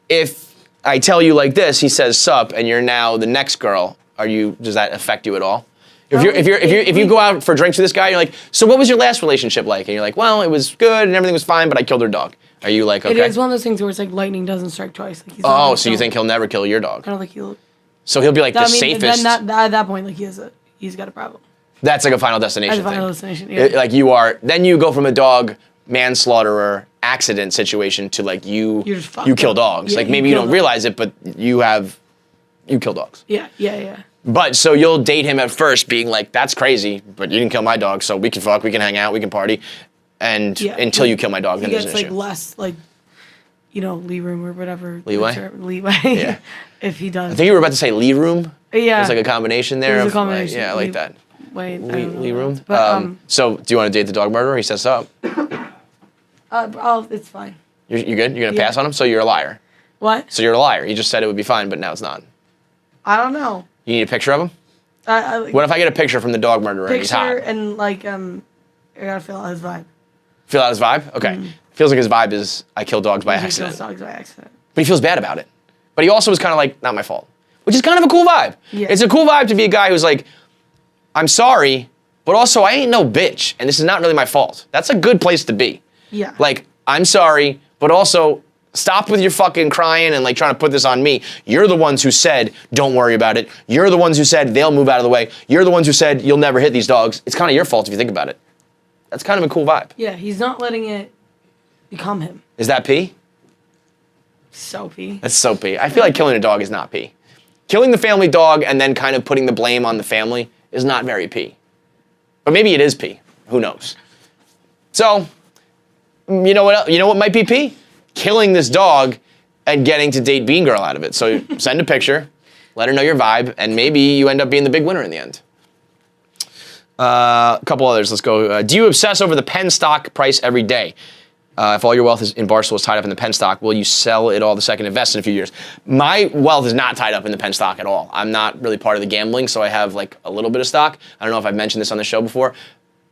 If I tell you like this, he says sup, and you're now the next girl, does that affect you at all? If you go out for drinks with this guy, you're like, so what was your last relationship like? And you're like, well, it was good and everything was fine, but I killed her dog. Are you like, okay? It is one of those things where it's like lightning doesn't strike twice. Like oh, so you think he'll never kill your dog? I don't think he'll. So he'll be like the safest. Then at that point, like he's got a problem. That's like a Final Destination As a Final thing. Destination, yeah. Like then you go from a dog manslaughterer accident situation to like you You're just fucked kill up. dogs. Yeah, like you maybe you kill don't dogs. realize it, but you kill dogs. Yeah. But so you'll date him at first being like, that's crazy, but you didn't kill my dog, so we can fuck, we can hang out, we can party. And until you kill my dog, He then there's gets an like issue. less like, leeway room or whatever. Leeway? Leeway. Yeah. If he does. I think you were about to say Lee room. Yeah. There's like a combination there. There's a of, combination. Like, yeah, I like that. Wait, I don't know Lee that. room. But So do you want to date the dog murderer? He sets up. it's fine. You good? You're gonna Yeah. pass on him? So you're a liar. What? So you're a liar. You just said it would be fine, but now it's not. I don't know. You need a picture of him? Like, What if I get a picture from the dog murderer and he's hot? picture and like I gotta feel out his vibe. Feel out his vibe? Okay. Feels like his vibe is I kill dogs by He accident. kills dogs by accident. But he feels bad about it. But he also was kind of like, not my fault. Which is kind of a cool vibe. Yeah. It's a cool vibe to be a guy who's like, I'm sorry, but also I ain't no bitch, and this is not really my fault. That's a good place to be. Yeah. Like, I'm sorry, but also stop with your fucking crying and like trying to put this on me. You're the ones who said, don't worry about it. You're the ones who said they'll move out of the way. You're the ones who said you'll never hit these dogs. It's kind of your fault if you think about it. That's kind of a cool vibe. Yeah, he's not letting it become him. Is that P? Soapy. That's so P. I feel like killing a dog is not P. Killing the family dog and then kind of putting the blame on the family is not very P. But maybe it is P. Who knows? So, you know what? You know what might be P? Killing this dog and getting to date Bean Girl out of it. So send a picture, let her know your vibe, and maybe you end up being the big winner in the end. A couple others. Let's go. Do you obsess over the pen stock price every day? If all your wealth is in Barstool is tied up in the pen stock, will you sell it all the second invest in a few years? My wealth is not tied up in the pen stock at all. I'm not really part of the gambling, so I have like a little bit of stock. I don't know if I've mentioned this on the show before.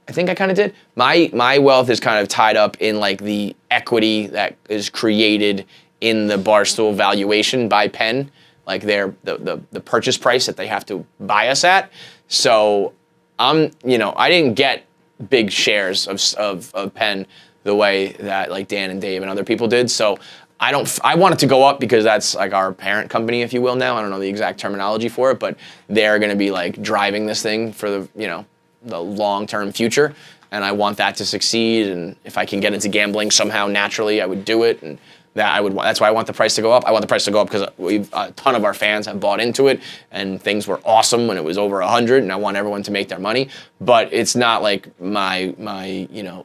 I think I kind of did. My wealth is kind of tied up in like the equity that is created in the Barstool valuation by Penn, like the purchase price that they have to buy us at. So I didn't get big shares of Penn the way that like Dan and Dave and other people did. So I want it to go up because that's like our parent company, if you will, now. I don't know the exact terminology for it, but they're going to be like driving this thing for the long-term future. And I want that to succeed. And if I can get into gambling somehow naturally, I would do it. And that's why I want the price to go up. I want the price to go up because a ton of our fans have bought into it and things were awesome when it was over 100 and I want everyone to make their money. But it's not like my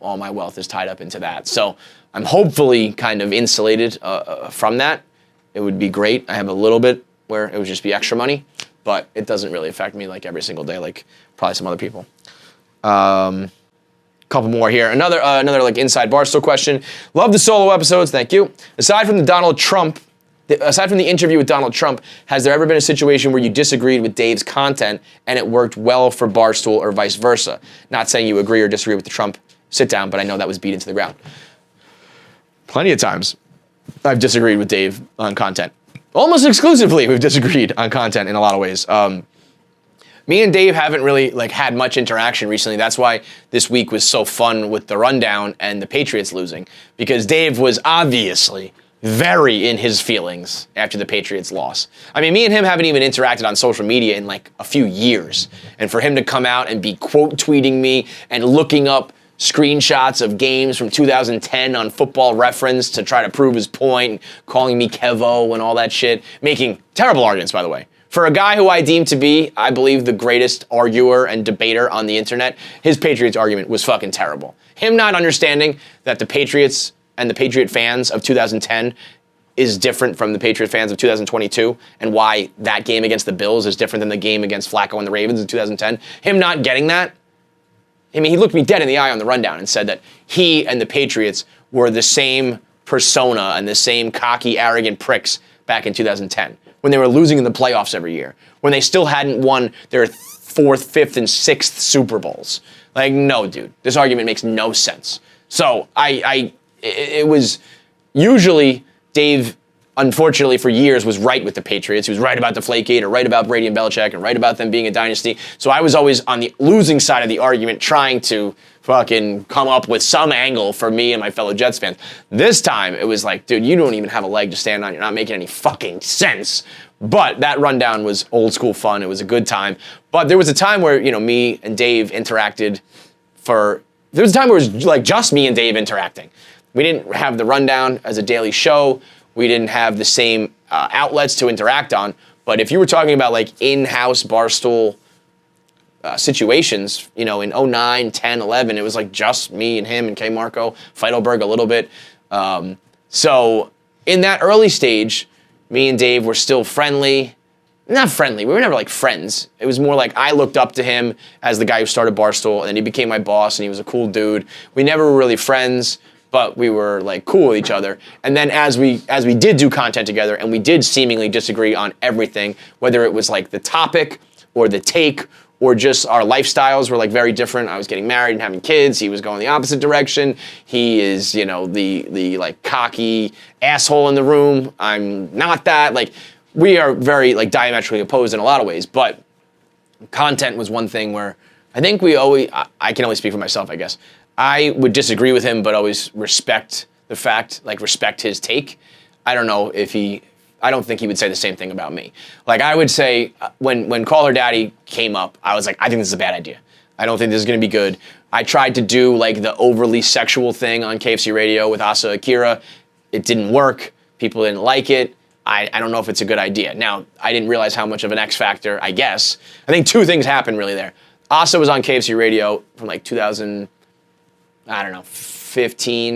all my wealth is tied up into that. So I'm hopefully kind of insulated from that. It would be great. I have a little bit where it would just be extra money, but it doesn't really affect me like every single day like probably some other people. Couple more here. Another like inside Barstool question. Love the solo episodes. Thank you. Aside from the interview with Donald Trump, has there ever been a situation where you disagreed with Dave's content and it worked well for Barstool or vice versa? Not saying you agree or disagree with the Trump sit down, but I know that was beat into the ground. Plenty of times I've disagreed with Dave on content. Almost exclusively we've disagreed on content in a lot of ways. Me and Dave haven't really like had much interaction recently. That's why this week was so fun with the rundown and the Patriots losing, because Dave was obviously very in his feelings after the Patriots loss. I mean, me and him haven't even interacted on social media in like a few years. And for him to come out and be quote tweeting me and looking up screenshots of games from 2010 on Football Reference to try to prove his point, calling me Kevo and all that shit, making terrible arguments, by the way. For a guy who I deem to be, I believe, the greatest arguer and debater on the internet, his Patriots argument was fucking terrible. Him not understanding that the Patriots and the Patriot fans of 2010 is different from the Patriot fans of 2022, and why that game against the Bills is different than the game against Flacco and the Ravens in 2010. Him not getting that, I mean, he looked me dead in the eye on the rundown and said that he and the Patriots were the same persona and the same cocky, arrogant pricks back in 2010. When they were losing in the playoffs every year, when they still hadn't won their 4th, 5th, and 6th Super Bowls. Like, no, dude, this argument makes no sense. So it was usually Dave, unfortunately for years, was right with the Patriots. He was right about Deflategate, or right about Brady and Belichick, and right about them being a dynasty. So I was always on the losing side of the argument, trying to fucking come up with some angle for me and my fellow Jets fans. This time, it was like, dude, you don't even have a leg to stand on. You're not making any fucking sense. But that rundown was old school fun. It was a good time. But there was a time where, me and Dave interacted there was a time where it was like just me and Dave interacting. We didn't have the rundown as a daily show. We didn't have the same outlets to interact on. But if you were talking about like in-house Barstool situations, in 09, 10, 11, it was like just me and him and K. Marco, Feidelberg a little bit. So in that early stage, me and Dave were still friendly. Not friendly, we were never like friends. It was more like I looked up to him as the guy who started Barstool, and then he became my boss, and he was a cool dude. We never were really friends, but we were like cool with each other. And then as we did do content together, and we did seemingly disagree on everything, whether it was like the topic or the take or just our lifestyles were like very different. I was getting married and having kids. He was going the opposite direction. He is, the like cocky asshole in the room. I'm not that. Like, we are very like diametrically opposed in a lot of ways, but content was one thing where I think I can only speak for myself, I guess. I would disagree with him, but always respect his take. I don't know I don't think he would say the same thing about me. Like I would say when Call Her Daddy came up, I was like, I think this is a bad idea. I don't think this is gonna be good. I tried to do like the overly sexual thing on KFC Radio with Asa Akira. It didn't work. People didn't like it. I don't know if it's a good idea. Now, I didn't realize how much of an X factor, I guess. I think two things happened really there. Asa was on KFC Radio from like 15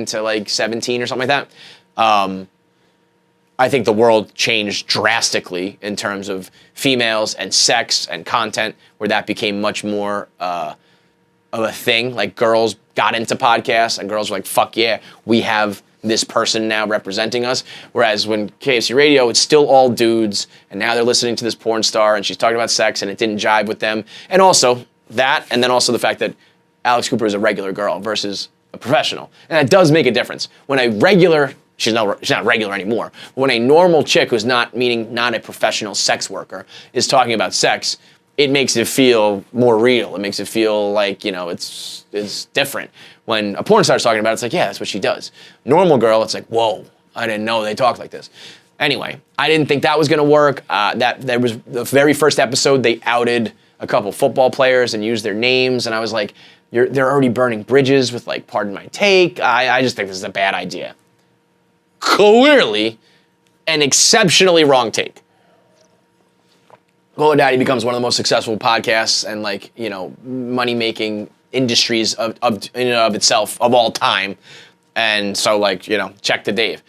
to like 17 or something like that. I think the world changed drastically in terms of females and sex and content, where that became much more of a thing. Like girls got into podcasts and girls were like, fuck yeah, we have this person now representing us. Whereas when KFC Radio, it's still all dudes, and now they're listening to this porn star, and she's talking about sex, and it didn't jive with them. And also that, and then also the fact that Alex Cooper is a regular girl versus a professional. And that does make a difference. When a regular, she's not regular anymore, but when a normal chick who's not a professional sex worker is talking about sex, it makes it feel more real. It makes it feel like, it's different. When a porn star's talking about it, it's like, yeah, that's what she does. Normal girl, it's like, whoa, I didn't know they talked like this. Anyway, I didn't think that was gonna work. There was the very first episode, they outed a couple football players and used their names, and I was like, they're already burning bridges with like, pardon my take. I just think this is a bad idea. Clearly, an exceptionally wrong take. Call Her Daddy becomes one of the most successful podcasts and like, money-making industries in and of itself of all time. And so like, check to Dave.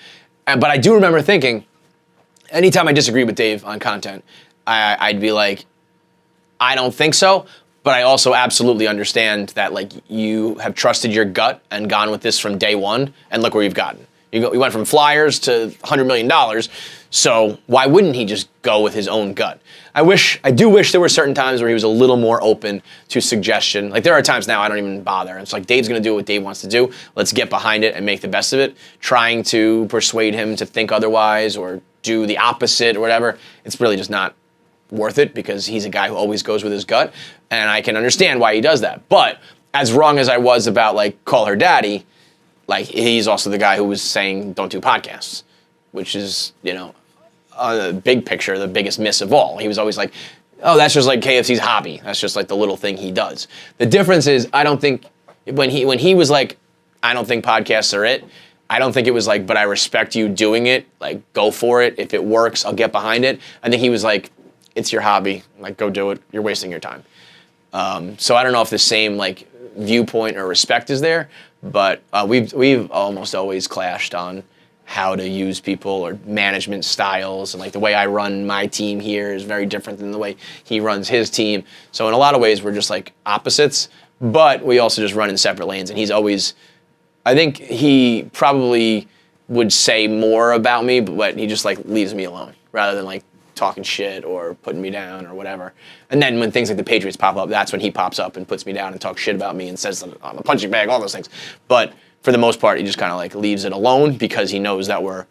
But I do remember thinking, anytime I disagree with Dave on content, I'd be like, I don't think so, but I also absolutely understand that like you have trusted your gut and gone with this from day one, and look where you've gotten. You went from Flyers to $100 million, so why wouldn't he just go with his own gut? I do wish there were certain times where he was a little more open to suggestion. Like there are times now I don't even bother. It's like Dave's gonna do what Dave wants to do. Let's get behind it and make the best of it. Trying to persuade him to think otherwise or do the opposite or whatever, it's really just not worth it because he's a guy who always goes with his gut, and I can understand why he does that. But as wrong as I was about like Call Her Daddy, like he's also the guy who was saying don't do podcasts, which is, a big picture, the biggest miss of all. He was always like, oh, that's just like KFC's hobby. That's just like the little thing he does. The difference is I don't think when he was like, I don't think podcasts are it, I don't think it was like, but I respect you doing it. Like, go for it. If it works, I'll get behind it. I think he was like, it's your hobby. Like, go do it. You're wasting your time. So I don't know if the same like viewpoint or respect is there, but we've almost always clashed on how to use people or management styles, and like the way I run my team here is very different than the way he runs his team. So in a lot of ways we're just like opposites, but we also just run in separate lanes. And he's always, I think he probably would say more about me, but he just like leaves me alone rather than like talking shit or putting me down or whatever. And then when things like the Patriots pop up, that's when he pops up and puts me down and talks shit about me and says I'm a punching bag, all those things. But for the most part, he just kind of like leaves it alone because he knows that we're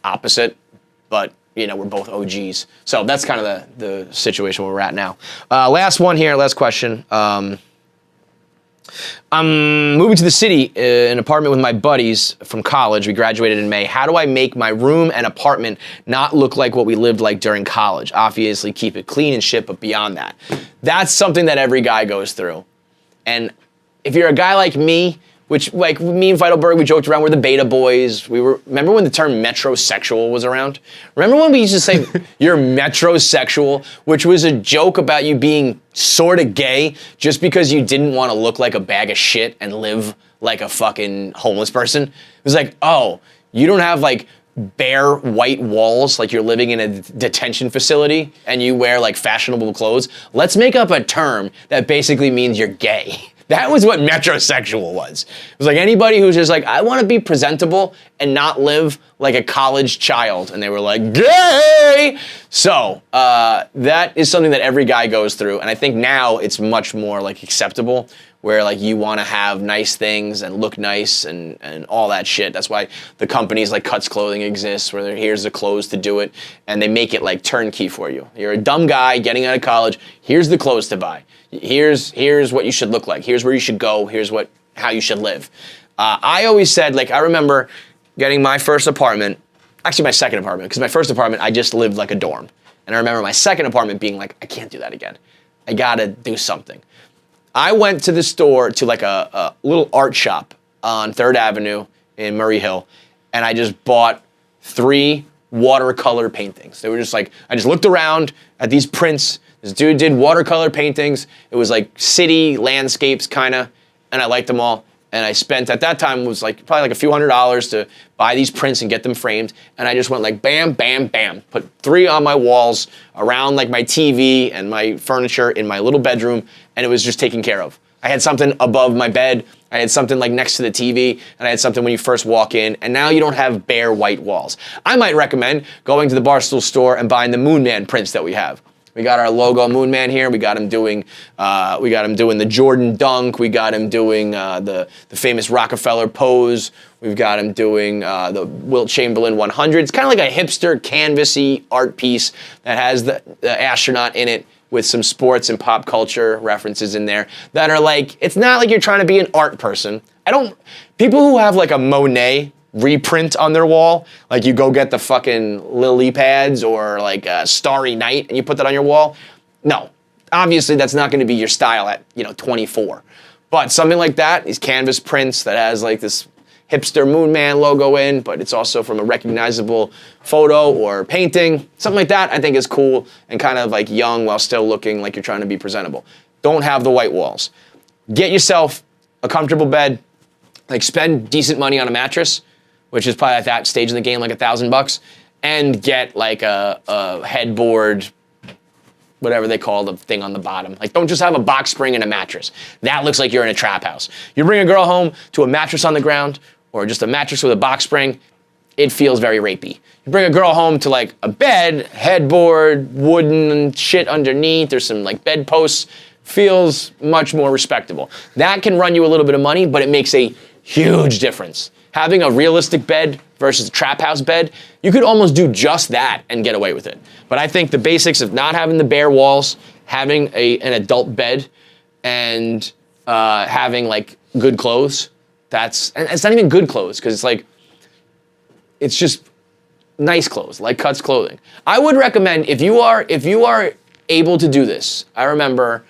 opposite, but we're both OGs. So that's kind of the situation where we're at now. Last one here, last question. I'm moving to the city, an apartment with my buddies from college. We graduated in May. How do I make my room and apartment not look like what we lived like during college? Obviously, keep it clean and shit, but beyond that. That's something that every guy goes through. And if you're a guy like me, which, like, me and Heidelberg, we joked around, we're the beta boys. Remember when the term metrosexual was around? Remember when we used to say, you're metrosexual, which was a joke about you being sort of gay just because you didn't want to look like a bag of shit and live like a fucking homeless person? It was like, oh, you don't have, like, bare white walls like you're living in a detention facility and you wear, like, fashionable clothes? Let's make up a term that basically means you're gay. That was what metrosexual was. It was like anybody who's just like, I want to be presentable and not live like a college child. And they were like, gay! So, that is something that every guy goes through. And I think now it's much more like acceptable where like you want to have nice things and look nice and all that shit. That's why the companies like Cuts Clothing exists where here's the clothes to do it. And they make it like turnkey for you. You're a dumb guy getting out of college. Here's the clothes to buy. Here's what you should look like. Here's where you should go. Here's how you should live. I always said, like, I remember getting my first apartment, actually my second apartment, because my first apartment, I just lived like a dorm. And I remember my second apartment being like, I can't do that again. I gotta do something. I went to the store, to like a little art shop on 3rd Avenue in Murray Hill, and I just bought 3 watercolor paintings. They were just like, I just looked around at these prints. This dude did watercolor paintings. It was like city landscapes kind of, and I liked them all. And I spent, at that time, was like probably like a few $100s to buy these prints and get them framed. And I just went like bam, bam, bam. Put 3 on my walls around like my TV and my furniture in my little bedroom, and it was just taken care of. I had something above my bed. I had something like next to the TV, and I had something when you first walk in, and now you don't have bare white walls. I might recommend going to the Barstool store and buying the Moon Man prints that we have. We got our logo Moon Man here. We got him doing the Jordan dunk. We got him doing the famous Rockefeller pose. We've got him doing the Wilt Chamberlain 100. It's kind of like a hipster canvasy art piece that has the astronaut in it with some sports and pop culture references in there that are like, it's not like you're trying to be an art person. People who have like a Monet reprint on their wall, like you go get the fucking lily pads or like a Starry Night and you put that on your wall. No, obviously that's not going to be your style at 24. But something like that, these canvas prints that has like this hipster Moon Man logo in, but it's also from a recognizable photo or painting, something like that I think is cool and kind of like young while still looking like you're trying to be presentable. Don't have the white walls. Get yourself a comfortable bed, like spend decent money on a mattress, which is probably at that stage in the game like $1,000, and get like a headboard, whatever they call the thing on the bottom. Like, don't just have a box spring and a mattress. That looks like you're in a trap house. You bring a girl home to a mattress on the ground or just a mattress with a box spring, it feels very rapey. You bring a girl home to like a bed, headboard, wooden shit underneath, there's some like bed posts, feels much more respectable. That can run you a little bit of money, but it makes a huge difference. Having a realistic bed versus a trap house bed, you could almost do just that and get away with it. But I think the basics of not having the bare walls, having an adult bed, and having like good clothes, and it's not even good clothes, because it's just nice clothes, like Cuts Clothing. I would recommend, if you are able to do this, I remember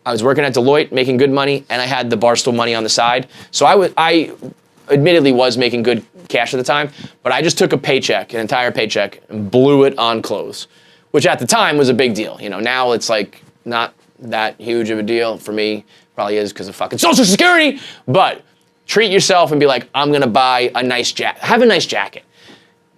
I was working at Deloitte, making good money, and I had the Barstool money on the side. So I admittedly was making good cash at the time, but I just took an entire paycheck, and blew it on clothes, which at the time was a big deal. Now it's like not that huge of a deal for me. Probably is because of fucking Social Security, but treat yourself and be like, I'm gonna buy a nice jacket. Have a nice jacket.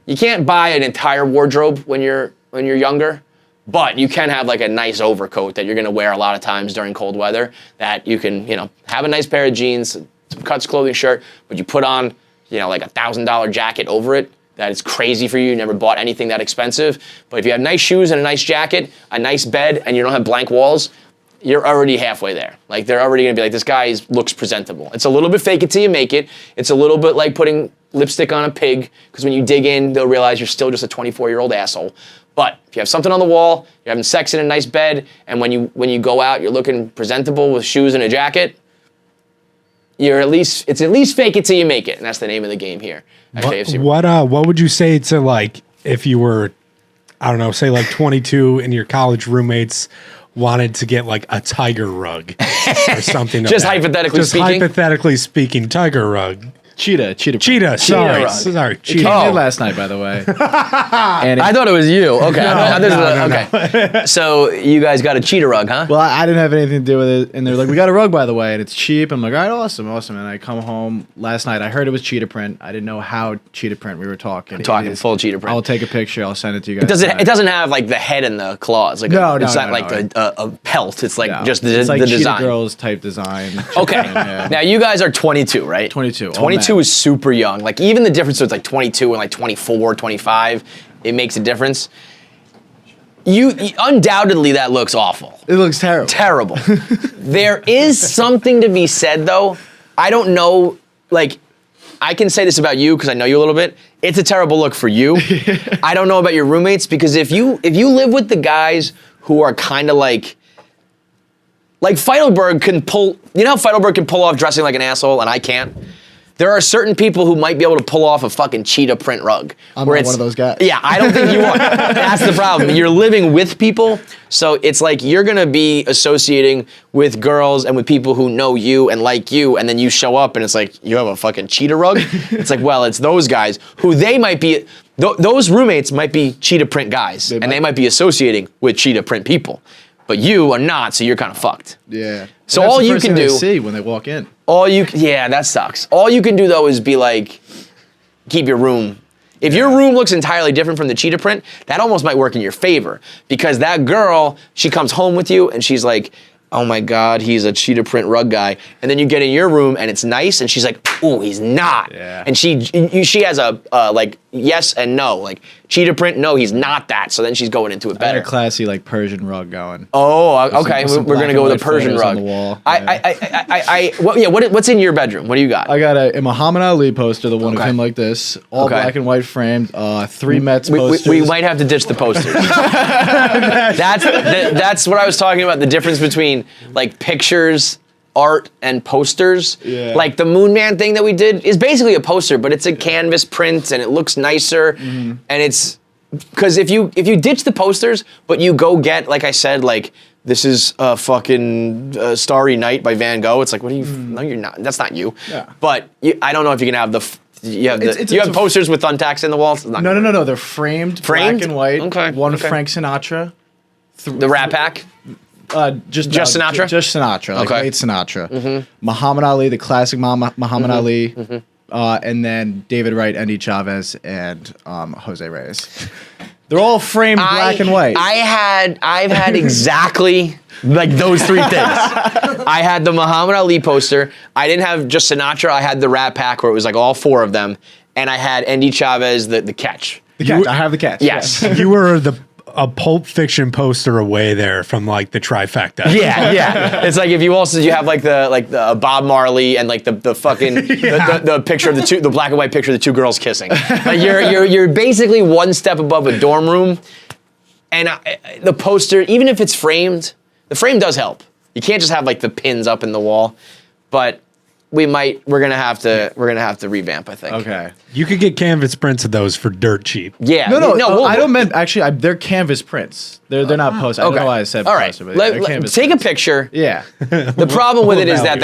You can't buy an entire wardrobe when you're younger, but you can have like a nice overcoat that you're gonna wear a lot of times during cold weather, that you can, have a nice pair of jeans, some Cuts Clothing shirt, but you put on, like $1,000 jacket over it. That is crazy for you. You never bought anything that expensive. But if you have nice shoes and a nice jacket, a nice bed, and you don't have blank walls, you're already halfway there. Like, they're already gonna be like, this guy looks presentable. It's a little bit fake it till you make it. It's a little bit like putting lipstick on a pig, because when you dig in, they'll realize you're still just a 24-year-old asshole. But if you have something on the wall, you're having sex in a nice bed, and when you go out, you're looking presentable with shoes and a jacket, it's at least fake it till you make it, and that's the name of the game here at KFC. What would you say to like if you were, I don't know, say like 22 and your college roommates wanted to get like a tiger rug or something? Just hypothetically speaking, tiger rug. Cheetah. Sorry. It came in last night, by the way. And I thought it was you. Okay. Okay. So you guys got a cheetah rug, huh? Well, I didn't have anything to do with it, and they're like, "We got a rug, by the way, and it's cheap." I'm like, "All right, awesome." And I come home last night. I heard it was cheetah print. I didn't know how cheetah print we were talking. Full cheetah print. I'll take a picture. I'll send it to you guys. It doesn't have like the head and the claws. Like it's not like a pelt. It's like just the it's like the cheetah design. Girls type design. Okay. Now you guys are 22, right? 22. 22 is super young. Like even the difference between like 22 and like 24, 25, it makes a difference. You undoubtedly that looks awful. It looks terrible. Terrible. There is something to be said though. I don't know, like I can say this about you because I know you a little bit. It's a terrible look for you. I don't know about your roommates because if you live with the guys who are kind of like Feidelberg can pull, you know how Feidelberg can pull off dressing like an asshole and I can't? There are certain people who might be able to pull off a fucking cheetah print rug. I'm not one of those guys. Yeah, I don't think you are. That's the problem. You're living with people, so it's like you're gonna be associating with girls and with people who know you and like you, and then you show up and it's like, you have a fucking cheetah rug? It's like, well, it's those guys who they might be, those roommates might be cheetah print guys, they might be associating with cheetah print people. But you are not, so you're kind of fucked. Yeah. So all you can do, see when they walk in. Yeah, that sucks. All you can do though is be like, keep your room. If your room looks entirely different from the cheetah print, that almost might work in your favor because that girl, she comes home with you and she's like, oh my God, he's a cheetah print rug guy. And then you get in your room and it's nice and she's like, oh, he's not. Yeah. And she has a like yes and no, like cheetah print, no, he's not that. So then she's going into it I better. had a classy like Persian rug going. Oh, okay. We're gonna go with a Persian rug. On the wall. What's in your bedroom? What do you got? I got a Muhammad Ali poster, the one of him like this, all black and white framed, 3 Mets posters. We might have to ditch the posters. That's what I was talking about. The difference between like pictures, art, and posters. Yeah. Like the Moon Man thing that we did is basically a poster, but it's a canvas print and it looks nicer. And it's because if you ditch the posters, but you go get, like I said, like this is a fucking Starry Night by Van Gogh. It's like, what are you? No, you're not. That's not you. Yeah. But I don't know if you can have you have posters with thumbtacks in the walls. No. They're framed, black and white. Okay. One Frank Sinatra. The Rat Pack. Just Sinatra? Just Sinatra, like late Sinatra. Muhammad Ali, the classic Muhammad Ali, and then David Wright, Andy Chavez, and Jose Reyes. They're all framed black and white. I've had exactly like those three things. I had the Muhammad Ali poster. I didn't have just Sinatra. I had the Rat Pack where it was like all 4 of them, and I had Andy Chavez, the catch. The catch. I have the catch. Yes. You were a Pulp Fiction poster away there from like the trifecta. Yeah. It's like if you have like the Bob Marley and like the fucking the picture of the black and white picture of the 2 girls kissing. Like you're basically one step above a dorm room, and the poster, even if it's framed, the frame does help. You can't just have like the pins up in the wall, but we're gonna have to revamp, I think. Okay. You could get canvas prints of those for dirt cheap. Yeah. No. I don't meant actually. They're canvas prints. They're not posters. I don't know why I said all right. poster, but they're canvas Take prints. a picture. Yeah. The problem with it is that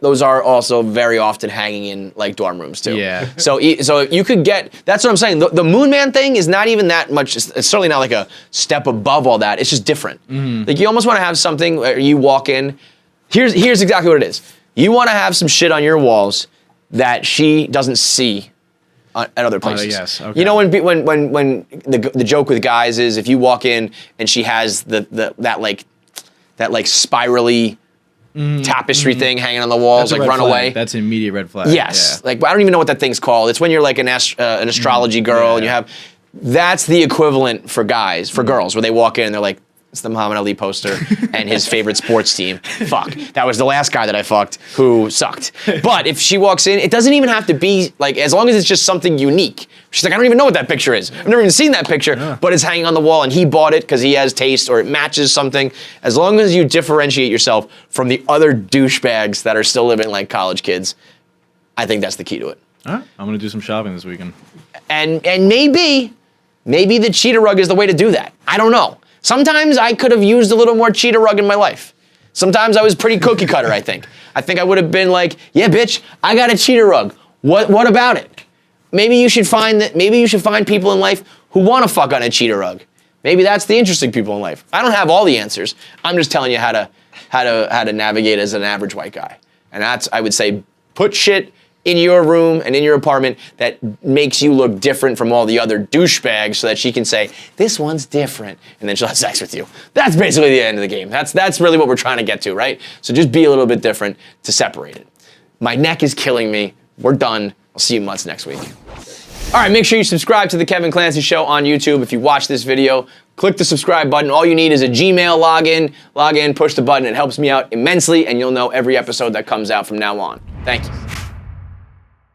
those are also very often hanging in like dorm rooms too. Yeah. So you could get. That's what I'm saying. The Moon Man thing is not even that much. It's certainly not like a step above all that. It's just different. Like you almost want to have something where you walk in. Here's exactly what it is. You want to have some shit on your walls that she doesn't see at other places. Yes. Okay. You know when the joke with guys is if you walk in and she has that spirally tapestry thing hanging on the walls, like run away. That's an immediate red flag. Yes. Yeah. Like I don't even know what that thing's called. It's when you're like an astrology girl and you have. That's the equivalent for guys, for girls, where they walk in and they're like, It's the Muhammad Ali poster and his favorite sports team. Fuck. That was the last guy that I fucked who sucked. But if she walks in, it doesn't even have to be like, as long as it's just something unique. She's like, I don't even know what that picture is. I've never even seen that picture, but it's hanging on the wall and he bought it because he has taste or it matches something. As long as you differentiate yourself from the other douchebags that are still living like college kids, I think that's the key to it. All right, I'm gonna do some shopping this weekend. And maybe the cheetah rug is the way to do that. I don't know. Sometimes I could have used a little more cheetah rug in my life. Sometimes I was pretty cookie cutter, I think. I think I would have been like, yeah, bitch, I got a cheetah rug. What about it? Maybe you should find people in life who want to fuck on a cheetah rug. Maybe that's the interesting people in life. I don't have all the answers. I'm just telling you how to navigate as an average white guy. And that's, I would say, put shit in your room and in your apartment that makes you look different from all the other douchebags so that she can say, this one's different, and then she'll have sex with you. That's basically the end of the game. That's really what we're trying to get to, right? So just be a little bit different to separate it. My neck is killing me. We're done. I'll see you mutts next week. All right, make sure you subscribe to the Kevin Clancy Show on YouTube. If you watch this video, click the subscribe button. All you need is a Gmail login. Log in, push the button. It helps me out immensely, and you'll know every episode that comes out from now on. Thank you.